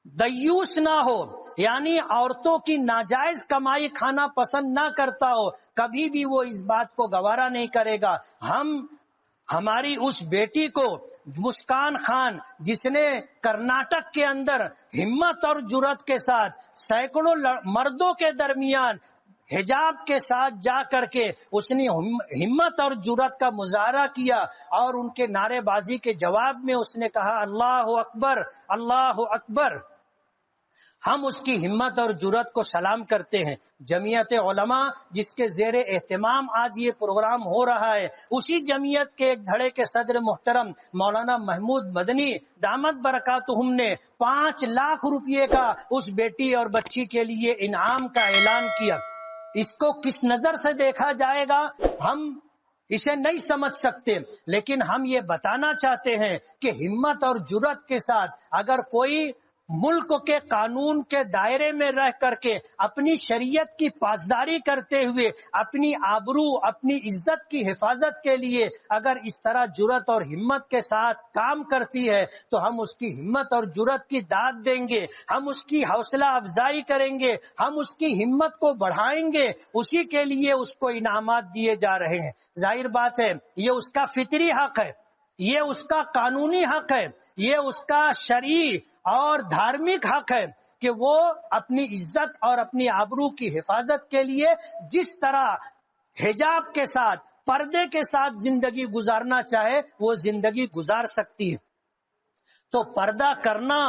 [SPEAKER 1] دیوس نہ ہو، یعنی عورتوں کی ناجائز کمائی کھانا پسند نہ کرتا ہو، کبھی بھی وہ اس بات کو گوارا نہیں کرے گا۔ ہماری اس بیٹی کو مسکان خان، جس نے کرناٹک کے اندر ہمت اور جرات کے ساتھ سینکڑوں مردوں کے درمیان حجاب کے ساتھ جا کر کے اس نے ہمت اور جرات کا مظاہرہ کیا، اور ان کے نعرے بازی کے جواب میں اس نے کہا اللہ اکبر اللہ اکبر، ہم اس کی ہمت اور جرات کو سلام کرتے ہیں۔ جمعیت علماء جس کے زیر اہتمام آج یہ پروگرام ہو رہا ہے، اسی جمعیت کے ایک دھڑے کے صدر محترم مولانا محمود مدنی دامت برکاتہم نے 5 لاکھ روپے کا اس بیٹی اور بچی کے لیے انعام کا اعلان کیا۔ اس کو کس نظر سے دیکھا جائے گا ہم اسے نہیں سمجھ سکتے، لیکن ہم یہ بتانا چاہتے ہیں کہ ہمت اور جرات کے ساتھ اگر کوئی ملک کے قانون کے دائرے میں رہ کر کے اپنی شریعت کی پاسداری کرتے ہوئے اپنی آبرو اپنی عزت کی حفاظت کے لیے اگر اس طرح جرات اور ہمت کے ساتھ کام کرتی ہے تو ہم اس کی ہمت اور جرات کی داد دیں گے، ہم اس کی حوصلہ افزائی کریں گے، ہم اس کی ہمت کو بڑھائیں گے، اسی کے لیے اس کو انعامات دیے جا رہے ہیں۔ ظاہر بات ہے یہ اس کا فطری حق ہے، یہ اس کا قانونی حق ہے، یہ اس کا شرعی اور دھارمک حق ہے کہ وہ اپنی عزت اور اپنی آبرو کی حفاظت کے لیے جس طرح حجاب کے ساتھ پردے کے ساتھ زندگی گزارنا چاہے وہ زندگی گزار سکتی ہے۔ تو پردہ کرنا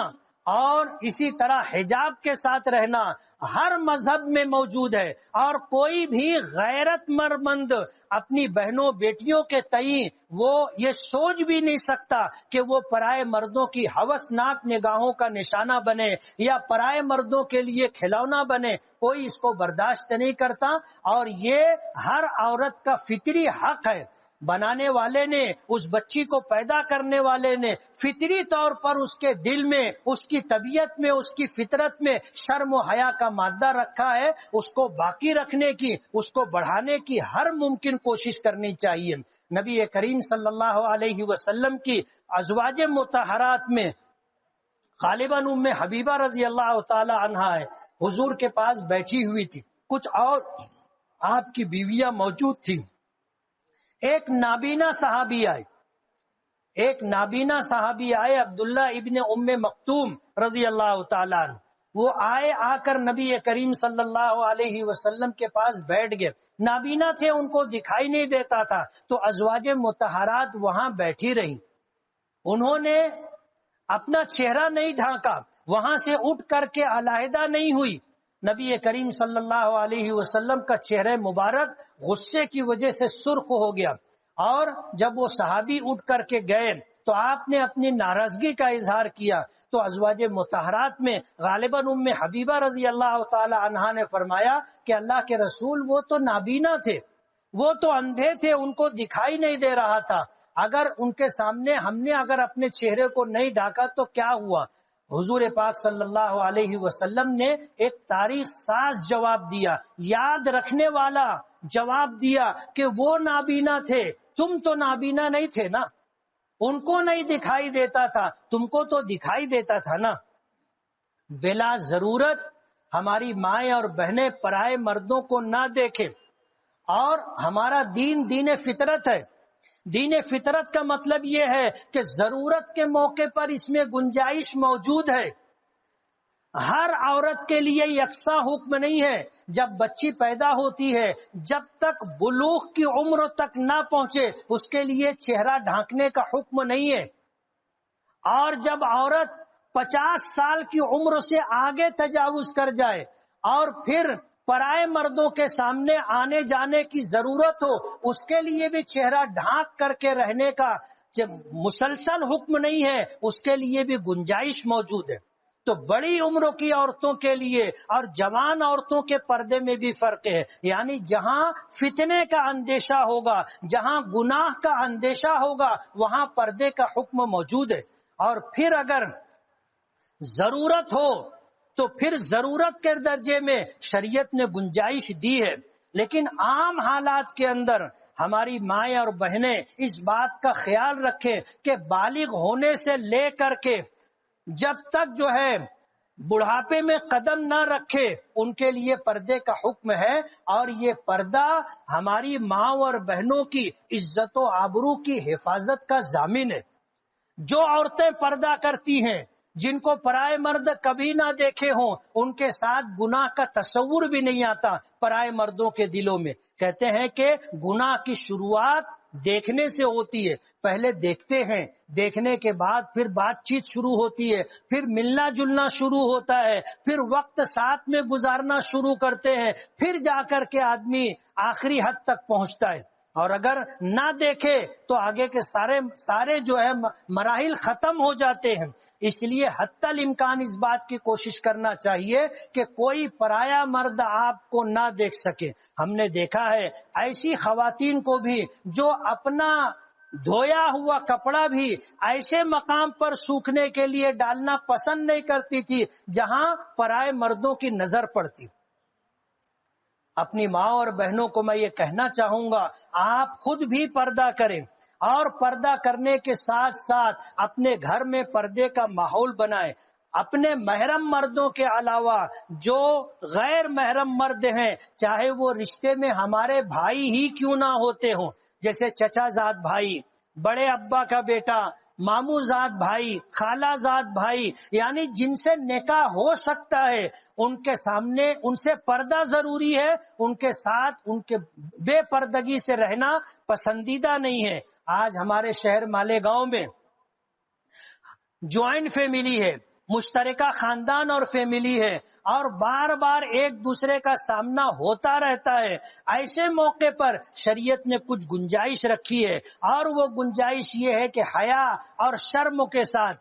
[SPEAKER 1] اور اسی طرح حجاب کے ساتھ رہنا ہر مذہب میں موجود ہے، اور کوئی بھی غیرت مند اپنی بہنوں بیٹیوں کے تئیں وہ یہ سوچ بھی نہیں سکتا کہ وہ پرائے مردوں کی ہوسناک نگاہوں کا نشانہ بنے یا پرائے مردوں کے لیے کھلونا بنے، کوئی اس کو برداشت نہیں کرتا، اور یہ ہر عورت کا فطری حق ہے۔ بنانے والے نے، اس بچی کو پیدا کرنے والے نے فطری طور پر اس کے دل میں، اس کی طبیعت میں، اس کی فطرت میں شرم و حیا کا مادہ رکھا ہے، اس کو باقی رکھنے کی، اس کو بڑھانے کی ہر ممکن کوشش کرنی چاہیے۔ نبی کریم صلی اللہ علیہ وسلم کی ازواج مطہرات میں غالباً ام حبیبہ رضی اللہ تعالی عنہا ہے، حضور کے پاس بیٹھی ہوئی تھی، کچھ اور آپ کی بیویاں موجود تھیں۔ ایک نابینا صحابی آئے عبداللہ ابن ام مکتوم رضی اللہ تعالیٰ عنہ، وہ آ کر نبی کریم صلی اللہ علیہ وسلم کے پاس بیٹھ گئے۔ نابینا تھے، ان کو دکھائی نہیں دیتا تھا، تو ازواج مطہرات وہاں بیٹھی رہیں۔ انہوں نے اپنا چہرہ نہیں ڈھانکا، وہاں سے اٹھ کر کے علیحدہ نہیں ہوئی۔ نبی کریم صلی اللہ علیہ وسلم کا چہرہ مبارک غصے کی وجہ سے سرخ ہو گیا، اور جب وہ صحابی اٹھ کر کے گئے تو آپ نے اپنی ناراضگی کا اظہار کیا، تو ازواج مطہرات میں غالباً ام حبیبہ رضی اللہ تعالی عنہا نے فرمایا کہ اللہ کے رسول وہ تو نابینا تھے، وہ تو اندھے تھے، ان کو دکھائی نہیں دے رہا تھا، اگر ان کے سامنے ہم نے اگر اپنے چہرے کو نہیں ڈھانکا تو کیا ہوا؟ حضور پاک صلی اللہ علیہ وسلم نے ایک تاریخ ساز جواب دیا، یاد رکھنے والا جواب دیا کہ وہ نابینا تھے، تم تو نابینا نہیں تھے نا، ان کو نہیں دکھائی دیتا تھا، تم کو تو دکھائی دیتا تھا نا۔ بلا ضرورت ہماری مائیں اور بہنیں پرائے مردوں کو نہ دیکھیں، اور ہمارا دین فطرت ہے۔ دین فطرت کا مطلب یہ ہے کہ ضرورت کے موقع پر اس میں گنجائش موجود ہے، ہر عورت کے لیے یکساں حکم نہیں ہے۔ جب بچی پیدا ہوتی ہے، جب تک بلوغ کی عمر تک نہ پہنچے اس کے لیے چہرہ ڈھانکنے کا حکم نہیں ہے، اور جب عورت 50 سال کی عمر سے آگے تجاوز کر جائے اور پھر پرائے مردوں کے سامنے آنے جانے کی ضرورت ہو، اس کے لیے بھی چہرہ ڈھانک کر کے رہنے کا جب مسلسل حکم نہیں ہے، اس کے لیے بھی گنجائش موجود ہے۔ تو بڑی عمروں کی عورتوں کے لیے اور جوان عورتوں کے پردے میں بھی فرق ہے، یعنی جہاں فتنے کا اندیشہ ہوگا، جہاں گناہ کا اندیشہ ہوگا، وہاں پردے کا حکم موجود ہے۔ اور پھر اگر ضرورت ہو تو پھر ضرورت کے درجے میں شریعت نے گنجائش دی ہے، لیکن عام حالات کے اندر ہماری مائیں اور بہنیں اس بات کا خیال رکھیں کہ بالغ ہونے سے لے کر کے جب تک جو ہے بڑھاپے میں قدم نہ رکھے ان کے لیے پردے کا حکم ہے، اور یہ پردہ ہماری ماں اور بہنوں کی عزت و آبرو کی حفاظت کا ضامن ہے۔ جو عورتیں پردہ کرتی ہیں، جن کو پرائے مرد کبھی نہ دیکھے ہوں، ان کے ساتھ گناہ کا تصور بھی نہیں آتا پرائے مردوں کے دلوں میں۔ کہتے ہیں کہ گناہ کی شروعات دیکھنے سے ہوتی ہے، پہلے دیکھتے ہیں، دیکھنے کے بعد پھر بات چیت شروع ہوتی ہے، پھر ملنا جلنا شروع ہوتا ہے، پھر وقت ساتھ میں گزارنا شروع کرتے ہیں، پھر جا کر کے آدمی آخری حد تک پہنچتا ہے۔ اور اگر نہ دیکھے تو آگے کے سارے جو ہے مراحل ختم ہو جاتے ہیں۔ اس لیے حتی الامکان اس بات کی کوشش کرنا چاہیے کہ کوئی پرایا مرد آپ کو نہ دیکھ سکے۔ ہم نے دیکھا ہے ایسی خواتین کو بھی جو اپنا دھویا ہوا کپڑا بھی ایسے مقام پر سوکھنے کے لیے ڈالنا پسند نہیں کرتی تھی جہاں پرائے مردوں کی نظر پڑتی۔ اپنی ماں اور بہنوں کو میں یہ کہنا چاہوں گا، آپ خود بھی پردہ کریں، اور پردہ کرنے کے ساتھ ساتھ اپنے گھر میں پردے کا ماحول بنائیں۔ اپنے محرم مردوں کے علاوہ جو غیر محرم مرد ہیں، چاہے وہ رشتے میں ہمارے بھائی ہی کیوں نہ ہوتے ہوں، جیسے چچا زاد بھائی، بڑے ابا کا بیٹا، ماموں زاد بھائی، خالہ زاد بھائی، یعنی جن سے نکاح ہو سکتا ہے، ان کے سامنے ان سے پردہ ضروری ہے، ان کے ساتھ ان کے بے پردگی سے رہنا پسندیدہ نہیں ہے۔ آج ہمارے شہر مالیگاؤں میں جوائنٹ فیملی ہے، مشترکہ خاندان اور فیملی ہے، اور بار بار ایک دوسرے کا سامنا ہوتا رہتا ہے۔ ایسے موقع پر شریعت نے کچھ گنجائش رکھی ہے، اور وہ گنجائش یہ ہے کہ حیا اور شرم کے ساتھ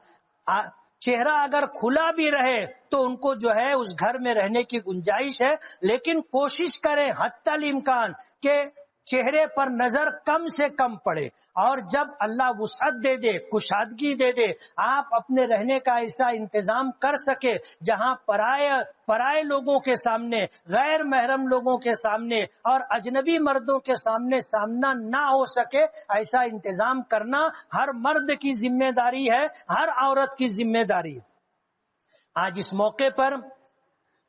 [SPEAKER 1] چہرہ اگر کھلا بھی رہے تو ان کو جو ہے اس گھر میں رہنے کی گنجائش ہے، لیکن کوشش کریں حتی الامکان کہ چہرے پر نظر کم سے کم پڑے، اور جب اللہ وسعت دے دے، کشادگی دے دے، آپ اپنے رہنے کا ایسا انتظام کر سکے جہاں پرائے لوگوں کے سامنے، غیر محرم لوگوں کے سامنے اور اجنبی مردوں کے سامنے سامنا نہ ہو سکے، ایسا انتظام کرنا ہر مرد کی ذمہ داری ہے، ہر عورت کی ذمہ داری ہے۔ آج اس موقع پر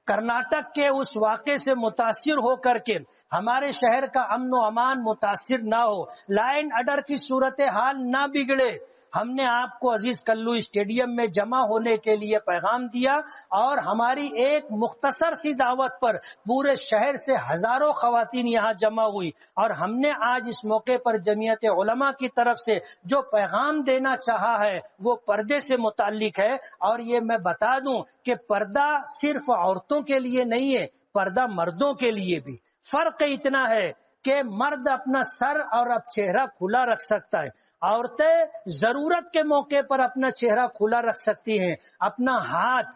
[SPEAKER 1] کرناٹک کے اس واقعے سے متاثر ہو کر کے ہمارے شہر کا امن و امان متاثر نہ ہو، لا اینڈ آرڈر کی صورتحال نہ بگڑے، ہم نے آپ کو عزیز کلو اسٹیڈیم میں جمع ہونے کے لیے پیغام دیا، اور ہماری ایک مختصر سی دعوت پر پورے شہر سے ہزاروں خواتین یہاں جمع ہوئی، اور ہم نے آج اس موقع پر جمعیت علماء کی طرف سے جو پیغام دینا چاہا ہے وہ پردے سے متعلق ہے۔ اور یہ میں بتا دوں کہ پردہ صرف عورتوں کے لیے نہیں ہے، پردہ مردوں کے لیے بھی۔ فرق اتنا ہے کہ مرد اپنا سر اور چہرہ کھلا رکھ سکتا ہے، عورتیں ضرورت کے موقع پر اپنا چہرہ کھلا رکھ سکتی ہیں، اپنا ہاتھ،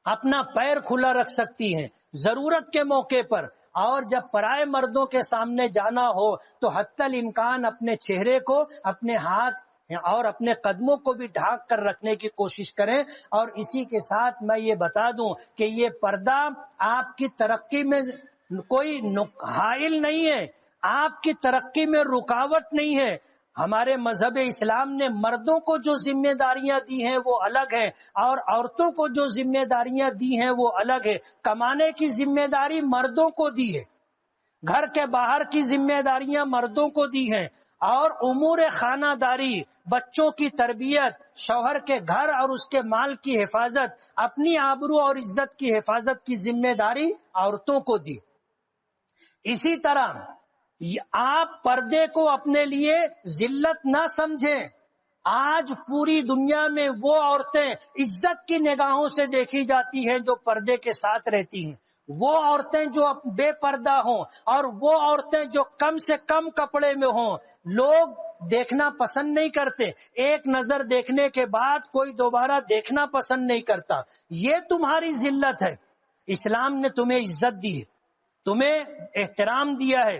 [SPEAKER 1] اپنا پیر کھلا رکھ سکتی ہیں ضرورت کے موقع پر، اور جب پرائے مردوں کے سامنے جانا ہو تو حتی الامکان اپنے چہرے کو، اپنے ہاتھ اور اپنے قدموں کو بھی ڈھانک کر رکھنے کی کوشش کریں۔ اور اسی کے ساتھ میں یہ بتا دوں کہ یہ پردہ آپ کی ترقی میں کوئی حائل نہیں ہے، آپ کی ترقی میں رکاوٹ نہیں ہے۔ ہمارے مذہب اسلام نے مردوں کو جو ذمہ داریاں دی ہیں وہ الگ ہیں، اور عورتوں کو جو ذمہ داریاں دی ہیں وہ الگ ہے۔ کمانے کی ذمہ داری مردوں کو دی ہے، گھر کے باہر کی ذمہ داریاں مردوں کو دی ہیں، اور امور خانہ داری، بچوں کی تربیت، شوہر کے گھر اور اس کے مال کی حفاظت، اپنی آبرو اور عزت کی حفاظت کی ذمہ داری عورتوں کو دی۔ اسی طرح آپ پردے کو اپنے لیے ذلت نہ سمجھیں۔ آج پوری دنیا میں وہ عورتیں عزت کی نگاہوں سے دیکھی جاتی ہیں جو پردے کے ساتھ رہتی ہیں، وہ عورتیں جو بے پردہ ہوں، اور وہ عورتیں جو کم سے کم کپڑے میں ہوں، لوگ دیکھنا پسند نہیں کرتے۔ ایک نظر دیکھنے کے بعد کوئی دوبارہ دیکھنا پسند نہیں کرتا۔ یہ تمہاری ذلت ہے۔ اسلام نے تمہیں عزت دی ہے، تمہیں احترام دیا ہے،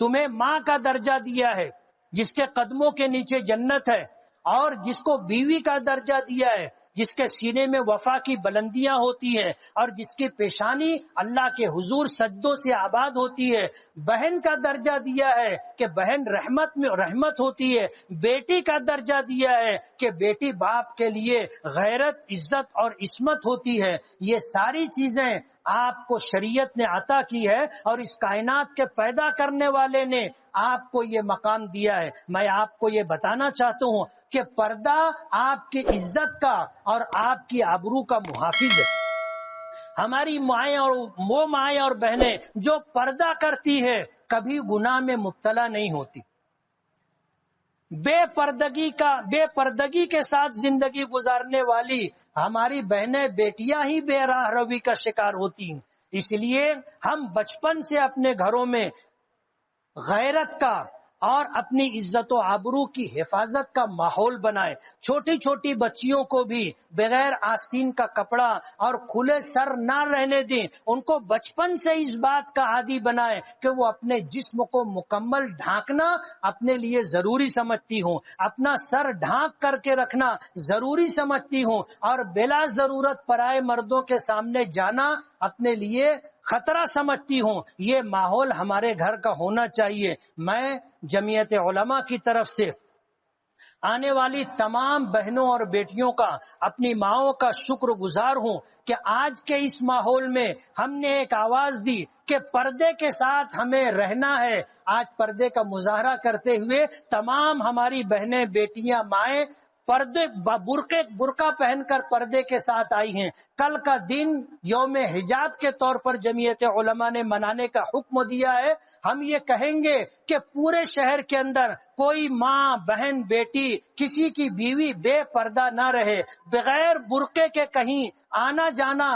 [SPEAKER 1] تمہیں ماں کا درجہ دیا ہے، جس کے قدموں کے نیچے جنت ہے، اور جس کو بیوی کا درجہ دیا ہے، جس کے سینے میں وفا کی بلندیاں ہوتی ہیں اور جس کی پیشانی اللہ کے حضور سجدوں سے آباد ہوتی ہے. بہن کا درجہ دیا ہے کہ بہن رحمت ہوتی ہے. بیٹی کا درجہ دیا ہے کہ بیٹی باپ کے لیے غیرت، عزت اور عصمت ہوتی ہے. یہ ساری چیزیں آپ کو شریعت نے عطا کی ہے اور اس کائنات کے پیدا کرنے والے نے آپ کو یہ مقام دیا ہے. میں آپ کو یہ بتانا چاہتا ہوں کہ پردہ آپ کی عزت کا اور آپ کی آبرو کا محافظ ہے. ہماری مائیں اور وہ مائیں اور بہنیں جو پردہ کرتی ہے کبھی گناہ میں مبتلا نہیں ہوتی. بے پردگی کے ساتھ زندگی گزارنے والی ہماری بہنیں بیٹیاں ہی بے راہ روی کا شکار ہوتی ہیں. اس لیے ہم بچپن سے اپنے گھروں میں غیرت کا اور اپنی عزت و آبرو کی حفاظت کا ماحول بنائے. چھوٹی چھوٹی بچیوں کو بھی بغیر آستین کا کپڑا اور کھلے سر نہ رہنے دیں. ان کو بچپن سے اس بات کا عادی بنائے کہ وہ اپنے جسم کو مکمل ڈھانکنا اپنے لیے ضروری سمجھتی ہوں، اپنا سر ڈھانک کر کے رکھنا ضروری سمجھتی ہوں، اور بلا ضرورت پرائے مردوں کے سامنے جانا اپنے لیے خطرہ سمجھتی ہوں. یہ ماحول ہمارے گھر کا ہونا چاہیے. میں جمعیت علماء کی طرف سے آنے والی تمام بہنوں اور بیٹیوں کا، اپنی ماؤں کا شکر گزار ہوں کہ آج کے اس ماحول میں ہم نے ایک آواز دی کہ پردے کے ساتھ ہمیں رہنا ہے. آج پردے کا مظاہرہ کرتے ہوئے تمام ہماری بہنیں، بیٹیاں، مائیں برقع پہن کر پردے کے ساتھ آئی ہیں. کل کا دن یوم حجاب کے طور پر جمعیت علماء نے منانے کا حکم دیا ہے. ہم یہ کہیں گے کہ پورے شہر کے اندر کوئی ماں، بہن، بیٹی، کسی کی بیوی بے پردہ نہ رہے، بغیر برقعے کے کہیں آنا جانا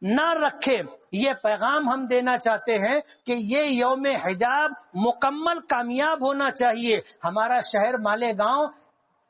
[SPEAKER 1] نہ رکھے. یہ پیغام ہم دینا چاہتے ہیں کہ یہ یوم حجاب مکمل کامیاب ہونا چاہیے. ہمارا شہر مالیگاؤں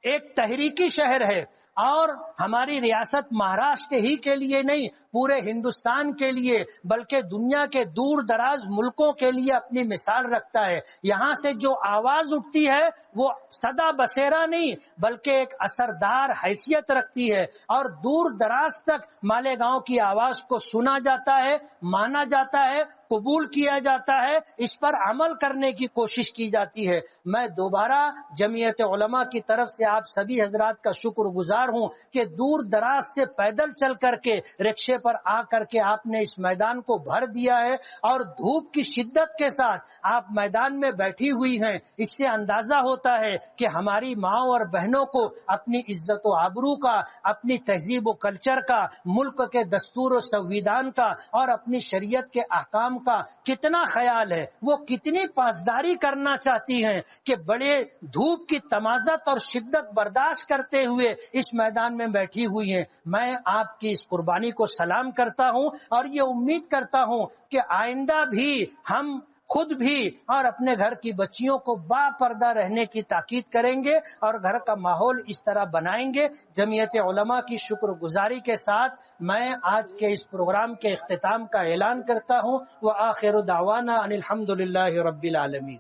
[SPEAKER 1] ایک تحریکی شہر ہے اور ہماری ریاست مہاراشٹر ہی کے لیے نہیں، پورے ہندوستان کے لیے بلکہ دنیا کے دور دراز ملکوں کے لیے اپنی مثال رکھتا ہے. یہاں سے جو آواز اٹھتی ہے وہ سدا بسیرا نہیں بلکہ ایک اثردار حیثیت رکھتی ہے اور دور دراز تک مالیگاؤں کی آواز کو سنا جاتا ہے، مانا جاتا ہے، قبول کیا جاتا ہے، اس پر عمل کرنے کی کوشش کی جاتی ہے. میں دوبارہ جمعیت علماء کی طرف سے آپ سبھی حضرات کا شکر گزار ہوں کہ دور دراز سے پیدل چل کر کے، رکشے پر آ کر کے آپ نے اس میدان کو بھر دیا ہے اور دھوپ کی شدت کے ساتھ آپ میدان میں بیٹھی ہوئی ہیں. اس سے اندازہ ہوتا ہے کہ ہماری ماؤں اور بہنوں کو اپنی عزت و آبرو کا، اپنی تہذیب و کلچر کا، ملک کے دستور و سنویدھان کا اور اپنی شریعت کے احکام کا کتنا خیال ہے. وہ کتنی پاسداری کرنا چاہتی ہیں کہ بڑے دھوپ کی تمازت اور شدت برداشت کرتے ہوئے اس میدان میں بیٹھی ہوئی ہیں. میں آپ کی اس قربانی کو سلام کرتا ہوں اور یہ امید کرتا ہوں کہ آئندہ بھی ہم خود بھی اور اپنے گھر کی بچیوں کو با پردہ رہنے کی تاکید کریں گے اور گھر کا ماحول اس طرح بنائیں گے. جمعیت علماء کی شکر گزاری کے ساتھ میں آج کے اس پروگرام کے اختتام کا اعلان کرتا ہوں. وآخر دعوانا ان الحمد للہ رب العالمین.